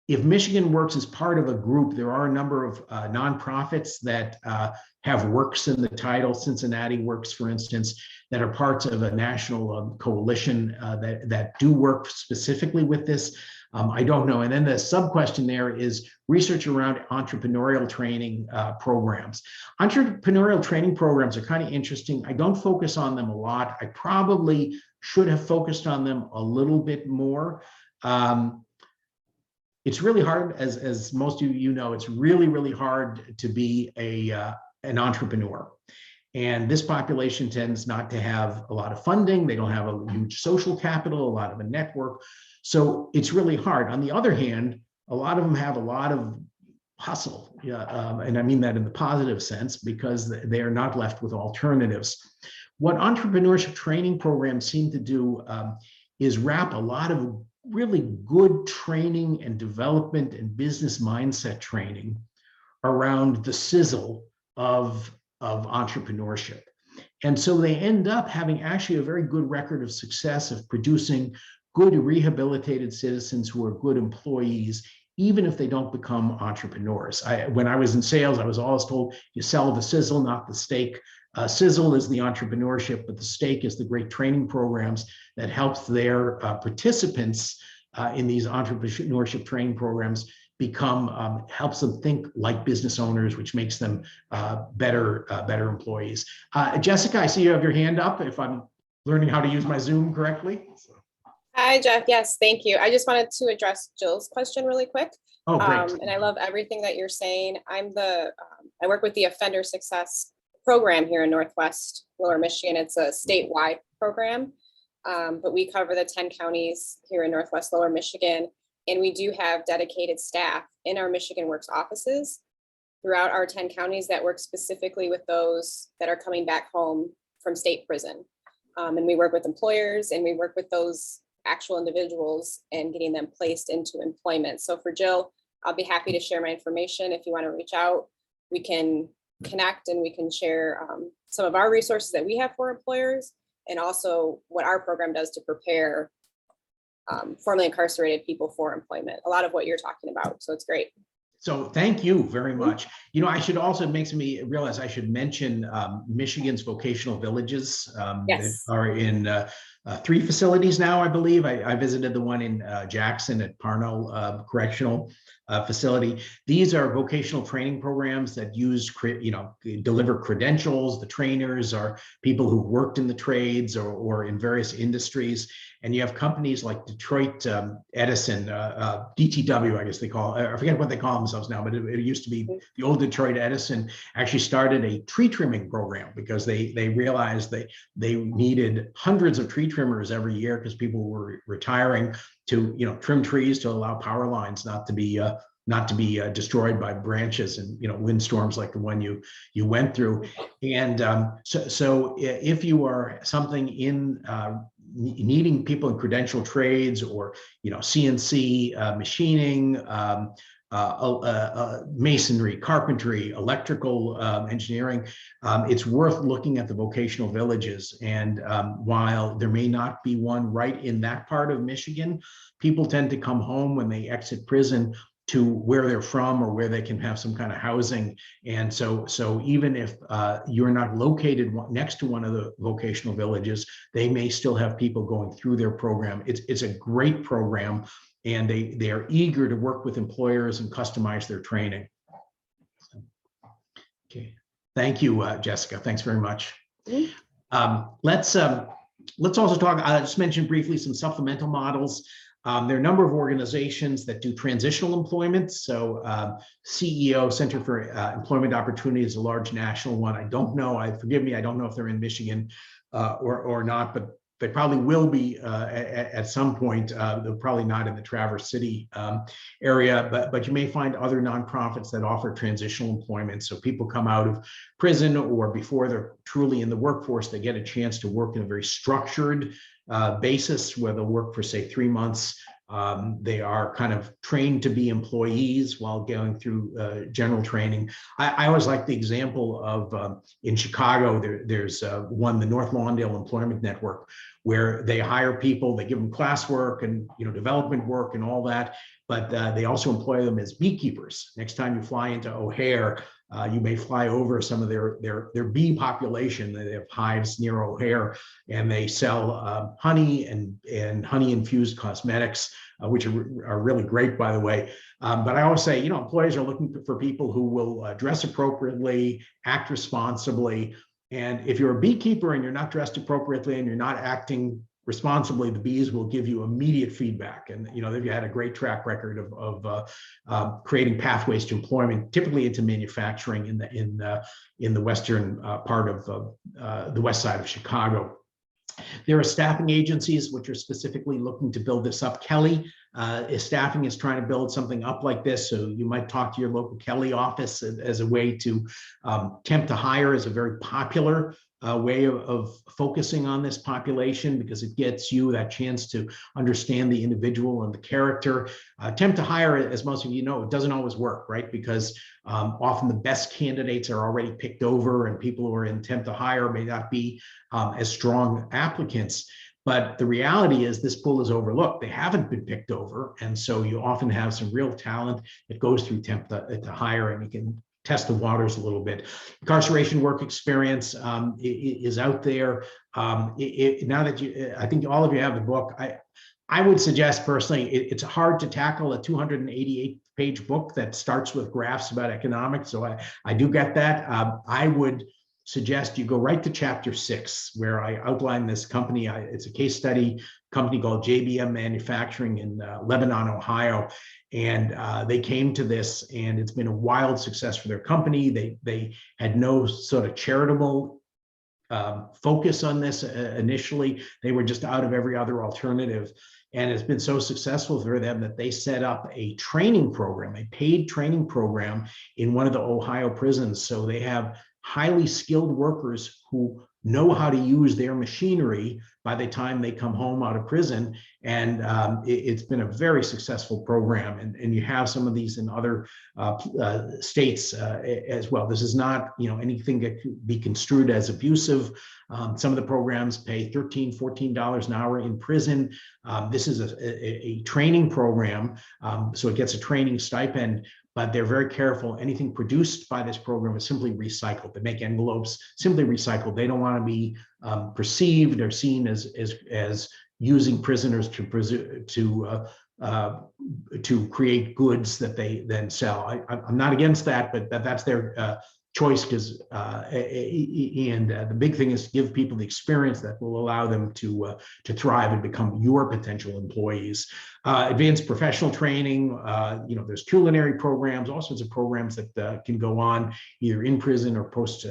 S3: If Michigan Works is part of a group, there are a number of nonprofits that have Works in the title. Cincinnati Works, for instance, that are parts of a national coalition that do work specifically with this. I don't know. And then the sub question there is research around entrepreneurial training programs. Entrepreneurial training programs are kind of interesting. I don't focus on them a lot. I probably should have focused on them a little bit more. It's really hard, as most of you know, it's really, really hard to be an entrepreneur. And this population tends not to have a lot of funding. They don't have a huge social capital, a lot of a network. So it's really hard. On the other hand, a lot of them have a lot of hustle. And I mean that in the positive sense, because they are not left with alternatives. What entrepreneurship training programs seem to do is wrap a lot of really good training and development and business mindset training around the sizzle of entrepreneurship. And so they end up having actually a very good record of success of producing good rehabilitated citizens who are good employees, even if they don't become entrepreneurs. When I was in sales, I was always told you sell the sizzle, not the steak. Sizzle is the entrepreneurship, but the steak is the great training programs that helps their participants in these entrepreneurship training programs helps them think like business owners, which makes them better employees. Jessica, I see you have your hand up. If I'm learning how to use my Zoom correctly.
S4: Hi, Jeff. Yes, thank you. I just wanted to address Jill's question really quick.
S3: Oh, great.
S4: And I love everything that you're saying. I work with the Offender Success Program here in Northwest Lower Michigan. It's a statewide program, but we cover the 10 counties here in Northwest Lower Michigan. And we do have dedicated staff in our Michigan Works offices throughout our 10 counties that work specifically with those that are coming back home from state prison. And we work with employers and we work with those actual individuals and getting them placed into employment. So for Jill, I'll be happy to share my information. If you want to reach out, we can connect and we can share some of our resources that we have for employers and also what our program does to prepare formerly incarcerated people for employment. A lot of what you're talking about. So it's great.
S3: So thank you very much. You know, I should also, it makes me realize I should mention Michigan's Vocational Villages
S4: Yes.
S3: that are in 3 facilities now, I believe. I visited the one in Jackson at Parnell Correctional Facility. These are vocational training programs that deliver credentials. The trainers are people who worked in the trades or in various industries. And you have companies like Detroit Edison, DTW, I guess they call it. I forget what they call themselves now, but it used to be the old Detroit Edison, actually started a tree trimming program because they realized they needed hundreds of tree trimmers every year because people were retiring. to trim trees to allow power lines not to be destroyed by branches and windstorms like the one you went through. And so if you are something in needing people in credential trades or CNC machining, masonry, carpentry, electrical engineering, it's worth looking at the vocational villages. And while there may not be one right in that part of Michigan, people tend to come home when they exit prison to where they're from or where they can have some kind of housing. And so even if you're not located next to one of the vocational villages, they may still have people going through their program. It's a great program, and they are eager to work with employers and customize their training. Okay, thank you, Jessica. Thanks very much. Let's also talk. I just mentioned briefly some supplemental models. There are a number of organizations that do transitional employment. So CEO, Center for Employment Opportunity, is a large national one. I don't know, forgive me, I don't know if they're in Michigan or not, but they probably will be at some point. They're probably not in the Traverse City area, but you may find other nonprofits that offer transitional employment. So people come out of prison or before they're truly in the workforce, they get a chance to work in a very structured basis where they'll work for, say, 3 months. They are kind of trained to be employees while going through general training. I always like the example of in Chicago, there's one, the North Lawndale Employment Network, where they hire people, they give them classwork and development work and all that, but they also employ them as beekeepers. Next time you fly into O'Hare, you may fly over some of their bee population. They have hives near O'Hare, and they sell honey and honey-infused cosmetics, which are really great, by the way. But I always say, employers are looking for people who will dress appropriately, act responsibly. And if you're a beekeeper and you're not dressed appropriately and you're not acting responsibly, the bees will give you immediate feedback. And they've had a great track record of creating pathways to employment, typically into manufacturing in the western part of the west side of Chicago. There are staffing agencies which are specifically looking to build this up. Kelly Staffing is trying to build something up like this, so you might talk to your local Kelly office as a way to temp to hire is a very popular way of focusing on this population, because it gets you that chance to understand the individual and the character. Temp to hire, as most of you know, it doesn't always work, right? Because often the best candidates are already picked over, and people who are in temp to hire may not be as strong applicants. But the reality is this pool is overlooked. They haven't been picked over. And so you often have some real talent that goes through temp to hire, and you can test the waters a little bit. Incarceration work experience is out there. Now that I think all of you have the book, I would suggest personally, it's hard to tackle a 288-page book that starts with graphs about economics. So I do get that. I would suggest you go right to chapter 6, where I outline this company. It's a case study company called Jbm Manufacturing in Lebanon, Ohio. And they came to this, and it's been a wild success for their company. They had no sort of charitable focus on this initially. They were just out of every other alternative. And it's been so successful for them that they set up a training program, a paid training program in one of the Ohio prisons. So they have highly skilled workers who know how to use their machinery by the time they come home out of prison. And it's been a very successful program. And you have some of these in other states as well. This is not anything that could be construed as abusive. Some of the programs pay $13, $14 an hour in prison. This is a training program, so it gets a training stipend. But they're very careful. Anything produced by this program is simply recycled. They make envelopes, simply recycled. They don't want to be perceived or seen as using prisoners to create goods that they then sell. I'm not against that, but that's their choice, because the big thing is to give people the experience that will allow them to thrive and become your potential employees. Advanced professional training, there's culinary programs, all sorts of programs that can go on either in prison or post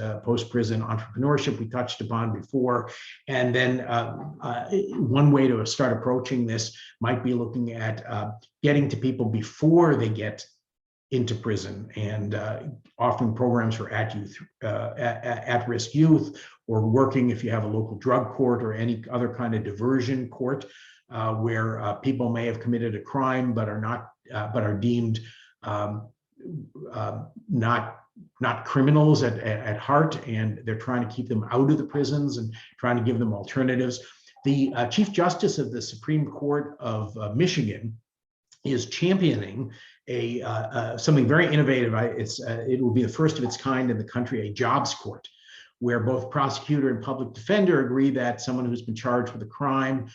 S3: prison. Entrepreneurship we touched upon before, and then one way to start approaching this might be looking at getting to people before they get into prison, and offering programs for at-risk youth, or working if you have a local drug court or any other kind of diversion court where people may have committed a crime but are deemed not criminals at heart, and they're trying to keep them out of the prisons and trying to give them alternatives. The Chief Justice of the Supreme Court of Michigan is championing something very innovative. It will be the first of its kind in the country, a jobs court, where both prosecutor and public defender agree that someone who's been charged with a crime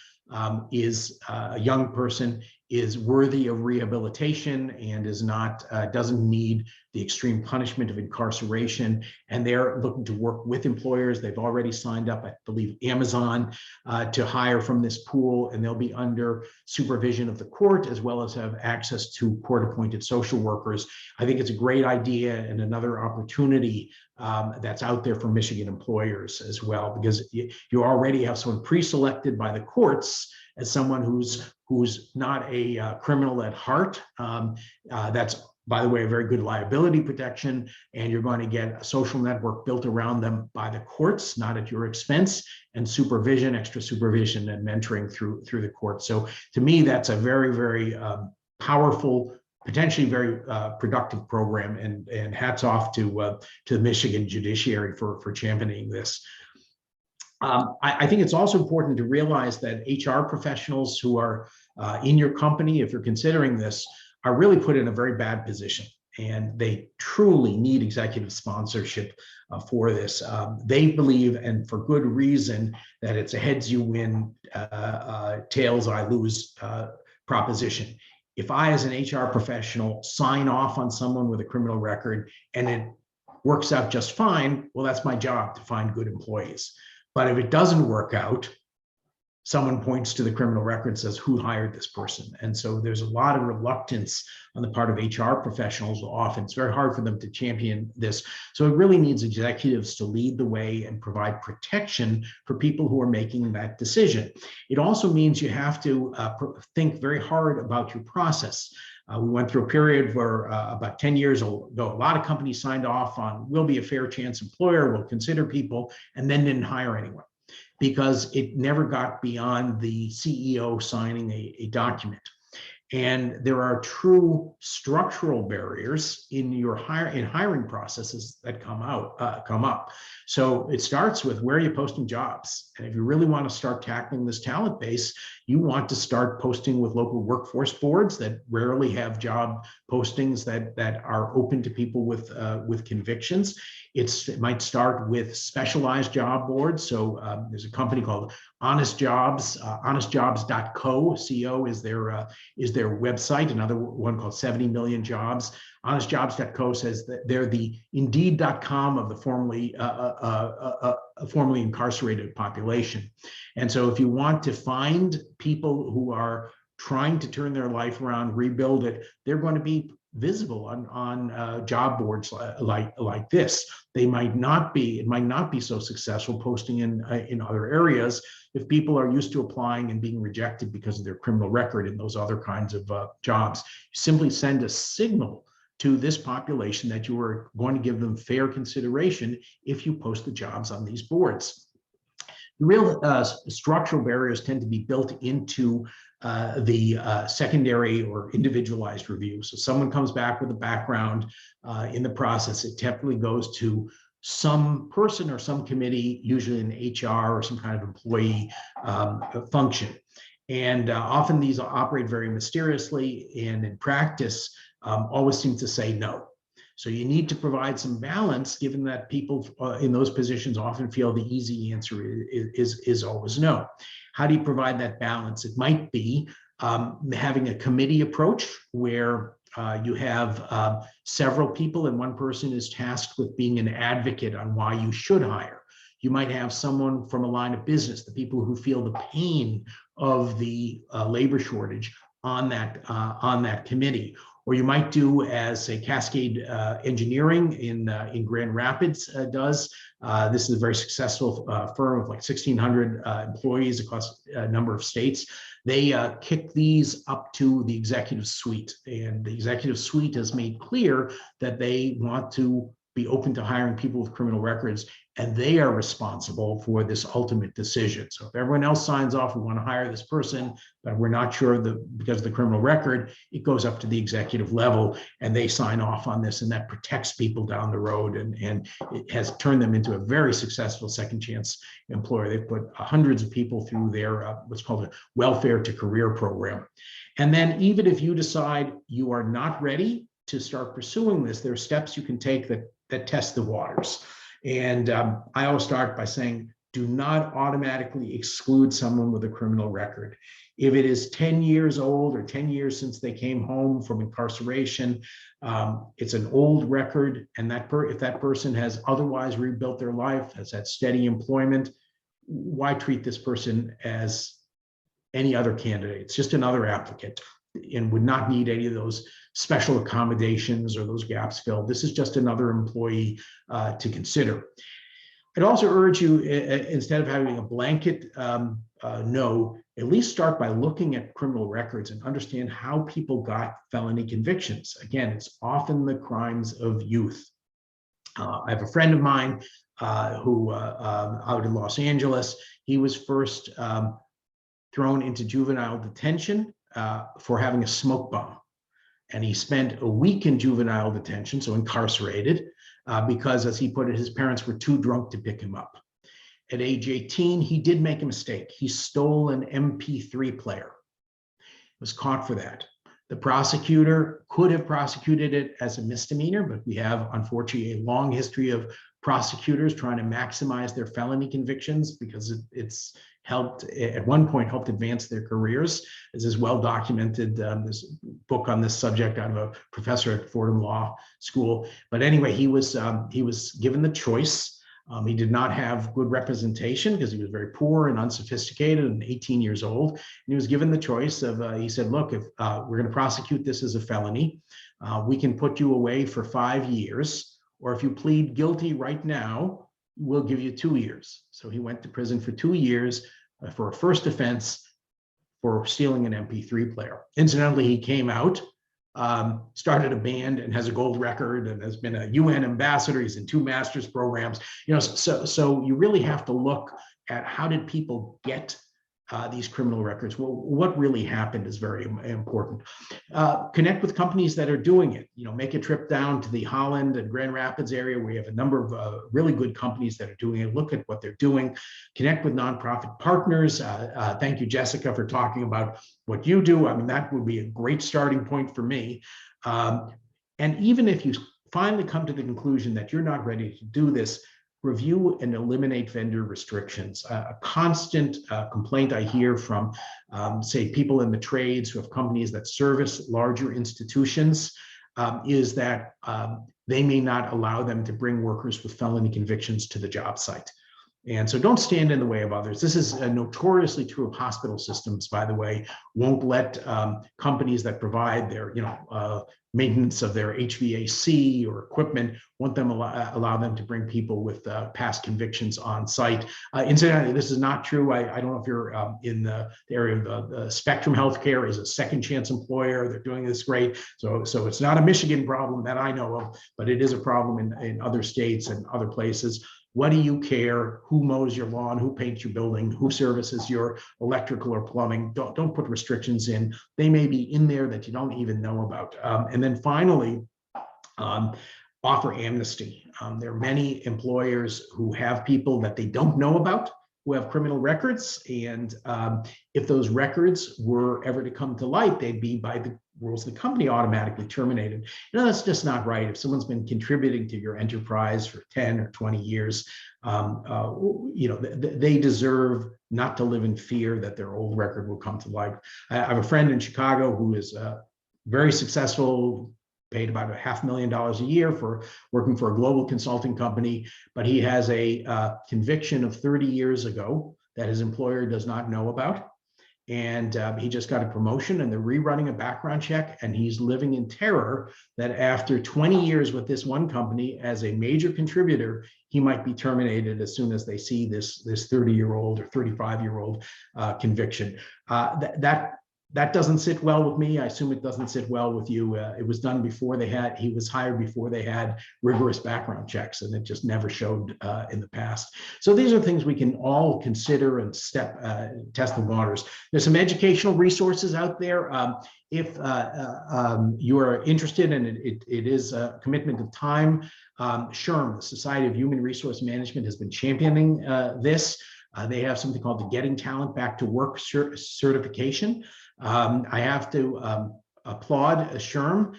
S3: is a young person, is worthy of rehabilitation, and doesn't need the extreme punishment of incarceration. And they're looking to work with employers. They've already signed up, I believe, Amazon to hire from this pool, and they'll be under supervision of the court, as well as have access to court-appointed social workers. I think it's a great idea and another opportunity that's out there for Michigan employers as well, because you already have someone pre-selected by the courts as someone who's not a criminal at heart. That's, by the way, a very good liability protection, and you're going to get a social network built around them by the courts, not at your expense, and supervision, extra supervision, and mentoring through the courts. So to me, that's a very, very powerful, potentially very productive program, and hats off to the Michigan judiciary for championing this. I think it's also important to realize that HR professionals who are in your company, if you're considering this, are really put in a very bad position, and they truly need executive sponsorship for this. They believe, and for good reason, that it's a heads you win, tails I lose proposition. If I, as an HR professional, sign off on someone with a criminal record and it works out just fine, well, that's my job to find good employees. But if it doesn't work out, someone points to the criminal record and says, who hired this person? And so there's a lot of reluctance on the part of HR professionals. Often it's very hard for them to champion this. So it really needs executives to lead the way and provide protection for people who are making that decision. It also means you have to think very hard about your process. We went through a period where about 10 years ago, a lot of companies signed off on, we'll be a fair chance employer, we'll consider people, and then didn't hire anyone, because it never got beyond the CEO signing a document. And there are true structural barriers in your hiring processes that come up. So it starts with, where are you posting jobs? And if you really want to start tackling this talent base, you want to start posting with local workforce boards that rarely have job postings that are open to people with convictions. It might start with specialized job boards. So there's a company called Honest Jobs, honestjobs.co. CO is their website. Another one called 70 Million Jobs. Honestjobs.co says that they're the Indeed.com of the formerly incarcerated population. And so if you want to find people who are trying to turn their life around, rebuild it, they're going to be visible on job boards like this. It might not be so successful posting in other areas if people are used to applying and being rejected because of their criminal record in those other kinds of jobs. You simply send a signal to this population that you are going to give them fair consideration if you post the jobs on these boards. The real structural barriers tend to be built into the secondary or individualized review. So someone comes back with a background in the process, it typically goes to some person or some committee, usually an HR or some kind of employee function. And often these operate very mysteriously, and in practice always seem to say no. So you need to provide some balance, given that people in those positions often feel the easy answer is always no. How do you provide that balance? It might be having a committee approach where You have several people, and one person is tasked with being an advocate on why you should hire. You might have someone from a line of business, the people who feel the pain of the labor shortage on that committee. Or you might do as, say, Cascade Engineering in Grand Rapids does. This is a very successful firm of like 1,600 employees across a number of states. They kick these up to the executive suite, and the executive suite has made clear that they want to be open to hiring people with criminal records, and they are responsible for this ultimate decision. So if everyone else signs off, we want to hire this person, but we're not sure because of the criminal record, it goes up to the executive level and they sign off on this, and that protects people down the road, and it has turned them into a very successful second chance employer. They've put hundreds of people through their what's called a welfare to career program. And then even if you decide you are not ready to start pursuing this, there are steps you can take that test the waters. And I always start by saying, do not automatically exclude someone with a criminal record. If it is 10 years old or 10 years since they came home from incarceration, it's an old record, and if that person has otherwise rebuilt their life, has had steady employment, why treat this person as any other candidate? It's just another applicant and would not need any of those special accommodations or those gaps filled. This is just another employee to consider. I'd also urge you, instead of having a blanket no, at least start by looking at criminal records and understand how people got felony convictions. Again, it's often the crimes of youth. I have a friend of mine who out in Los Angeles, he was first thrown into juvenile detention for having a smoke bomb. And he spent a week in juvenile detention, so incarcerated, because, as he put it, his parents were too drunk to pick him up. At age 18, he did make a mistake. He stole an MP3 player. Was caught for that. The prosecutor could have prosecuted it as a misdemeanor, but we have, unfortunately, a long history of prosecutors trying to maximize their felony convictions because it's helped, at one point, helped advance their careers. This is well documented, this book on this subject out of a professor at Fordham Law School. But anyway, he was given the choice. He did not have good representation because he was very poor and unsophisticated and 18 years old. And he was given the choice of, he said, look, if we're going to prosecute this as a felony, we can put you away for 5 years, or if you plead guilty right now, we'll give you 2 years. So he went to prison for 2 years for a first offense for stealing an MP3 player. Incidentally, he came out, started a band and has a gold record and has been a UN ambassador. He's in 2 master's programs. So you really have to look at how did people get these criminal records. Well, what really happened is very important. Connect with companies that are doing it. Make a trip down to the Holland and Grand Rapids area. We have a number of really good companies that are doing it. Look at what they're doing. Connect with nonprofit partners. Thank you, Jessica, for talking about what you do. I mean, that would be a great starting point for me. And even if you finally come to the conclusion that you're not ready to do this, review and eliminate vendor restrictions. A constant complaint I hear from, say, people in the trades who have companies that service larger institutions is that they may not allow them to bring workers with felony convictions to the job site. And so don't stand in the way of others. This is notoriously true of hospital systems, by the way. Won't let companies that provide their maintenance of their HVAC or equipment, want them allow them to bring people with past convictions on site. Incidentally, this is not true. I don't know if you're in the area of Spectrum Healthcare is a second chance employer. They're doing this great. So it's not a Michigan problem that I know of, but it is a problem in other states and other places. What do you care? Who mows your lawn? Who paints your building? Who services your electrical or plumbing? Don't put restrictions in. They may be in there that you don't even know about. And then finally, offer amnesty. There are many employers who have people that they don't know about who have criminal records. And if those records were ever to come to light, they'd be, by the rules of the company, automatically terminated. That's just not right. If someone's been contributing to your enterprise for 10 or 20 years, they deserve not to live in fear that their old record will come to light. I have a friend in Chicago who is very successful, paid about $500,000 a year for working for a global consulting company, but he has a conviction of 30 years ago that his employer does not know about. And he just got a promotion and they're rerunning a background check, and he's living in terror that after 20 years with this one company as a major contributor, he might be terminated as soon as they see this 30-year-old or 35-year-old conviction. That doesn't sit well with me. I assume it doesn't sit well with you. It was done before he was hired before they had rigorous background checks, and it just never showed in the past. So these are things we can all consider and test the waters. There's some educational resources out there. If you are interested, and it is a commitment of time, SHRM, the Society of Human Resource Management, has been championing this. They have something called the Getting Talent Back to Work certification. I have to applaud SHRM.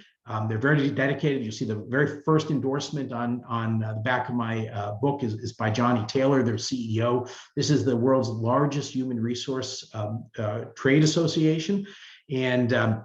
S3: They're very dedicated. You see the very first endorsement on the back of my book is by Johnny Taylor, their CEO. This is the world's largest human resource trade association. And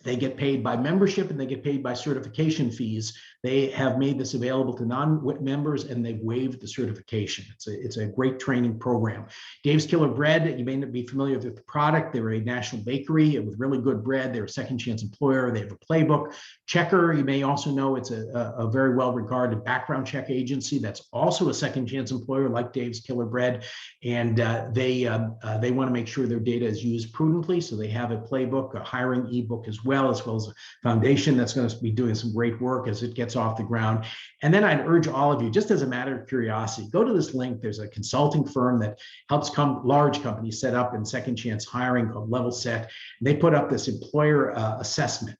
S3: they get paid by membership and they get paid by certification fees. They have made this available to non-members and they've waived the certification. It's a great training program. Dave's Killer Bread, you may not be familiar with the product. They're a national bakery with really good bread. They're a second chance employer. They have a playbook. Checker, you may also know, it's a very well-regarded background check agency that's also a second chance employer like Dave's Killer Bread. And they want to make sure their data is used prudently. So they have a playbook, a hiring ebook as well as a foundation that's going to be doing some great work as it gets off the ground. And then I'd urge all of you, just as a matter of curiosity, go to this link. There's a consulting firm that helps large companies set up in second chance hiring called Level Set. They put up this employer assessment.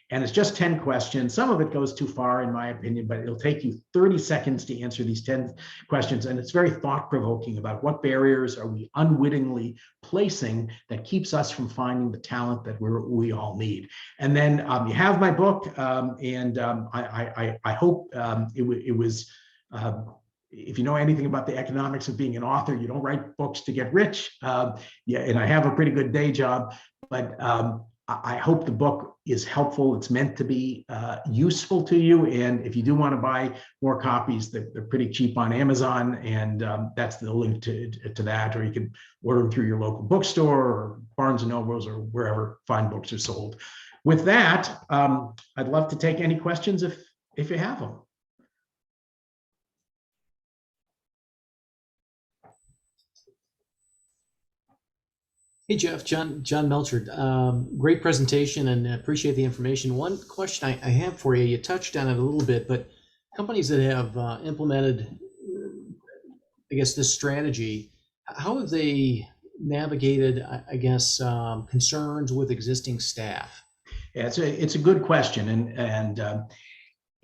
S3: And it's just 10 questions. Some of it goes too far, in my opinion, but it'll take you 30 seconds to answer these 10 questions. And it's very thought-provoking about what barriers are we unwittingly placing that keeps us from finding the talent that we all need. And then you have my book, and I hope it was, if you know anything about the economics of being an author, you don't write books to get rich. Yeah, and I have a pretty good day job, but I hope the book is helpful. It's meant to be useful to you. And if you do want to buy more copies, they're pretty cheap on Amazon. And that's the link to that. Or you can order them through your local bookstore or Barnes and Nobles or wherever fine books are sold. With that, I'd love to take any questions if you have them.
S5: Hey, Jeff, John Melcher. Great presentation and appreciate the information. One question I have for you, you touched on it a little bit, but companies that have implemented, I guess, this strategy, how have they navigated, I guess, concerns with existing staff?
S3: Yeah, it's a good question. And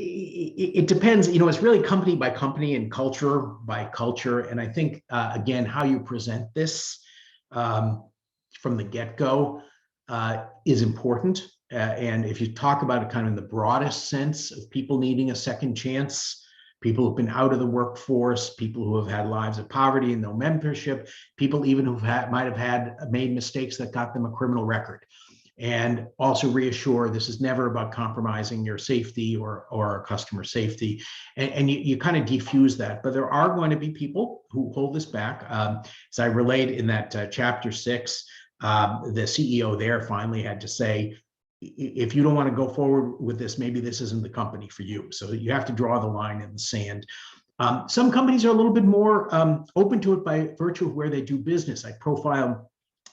S3: it depends, it's really company by company and culture by culture. And I think, again, how you present this from the get-go is important. And if you talk about it kind of in the broadest sense of people needing a second chance, people who've been out of the workforce, people who have had lives of poverty and no mentorship, people even who might have made mistakes that got them a criminal record. And also reassure this is never about compromising your safety or customer safety. And you kind of defuse that. But there are going to be people who hold this back. As I relayed in that chapter 6, the CEO there finally had to say, if you don't want to go forward with this, maybe this isn't the company for you. So you have to draw the line in the sand. Some companies are a little bit more open to it by virtue of where they do business. I profiled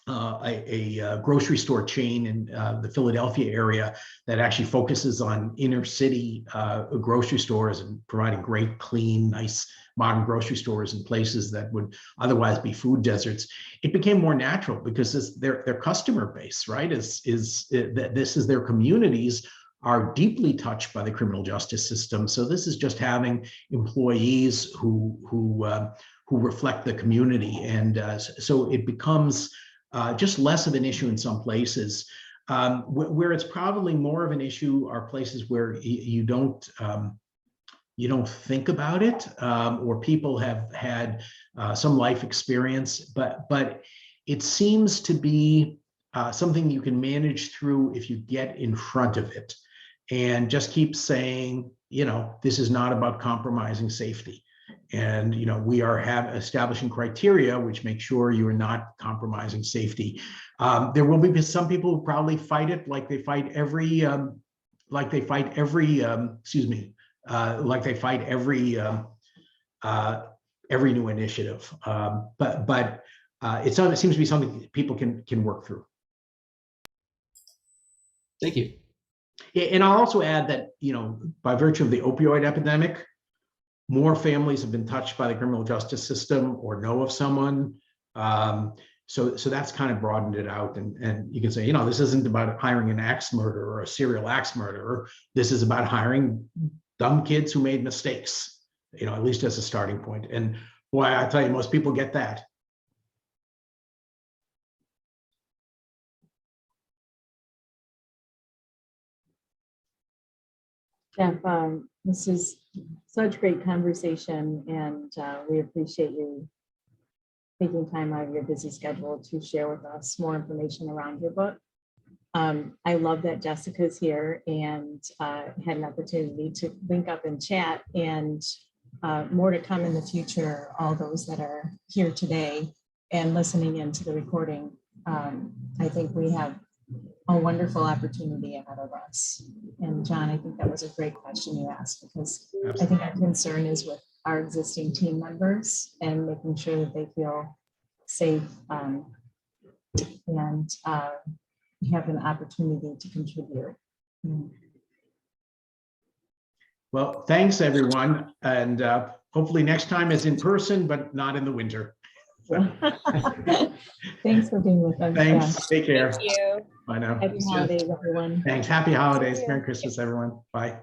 S3: a grocery store chain in the Philadelphia area that actually focuses on inner city grocery stores and providing great, clean, nice, modern grocery stores in places that would otherwise be food deserts. It became more natural because their customer base, right, is their communities are deeply touched by the criminal justice system. So this is just having employees who reflect the community, and so it becomes just less of an issue in some places. Where it's probably more of an issue are places where you don't think about it, or people have had some life experience, but it seems to be something you can manage through if you get in front of it and just keep saying, this is not about compromising safety. And, we are establishing criteria which make sure you are not compromising safety. There will be some people who probably fight it like they fight every every new initiative. But it seems to be something that people can work through.
S5: Thank you.
S3: And I'll also add that, by virtue of the opioid epidemic, more families have been touched by the criminal justice system or know of someone. So that's kind of broadened it out. And you can say, this isn't about hiring an axe murderer or a serial axe murderer. This is about hiring dumb kids who made mistakes, at least as a starting point. And boy, I tell you, most people get that.
S1: Jeff, this is such great conversation, and we appreciate you taking time out of your busy schedule to share with us more information around your book. I love that Jessica's here and had an opportunity to link up and chat, and more to come in the future. All those that are here today and listening into the recording, I think we have a wonderful opportunity ahead of us. And John, I think that was a great question you asked, because I think our concern is with our existing team members and making sure that they feel safe and have an opportunity to contribute.
S3: Well, thanks everyone. And hopefully next time is in person, but not in the winter.
S1: Thanks for being with us.
S3: Thanks.
S1: Jeff.
S3: Take care.
S4: Thank you.
S3: Bye now.
S1: Happy holidays, everyone.
S3: Thanks. Happy holidays. Merry Christmas, everyone. Bye.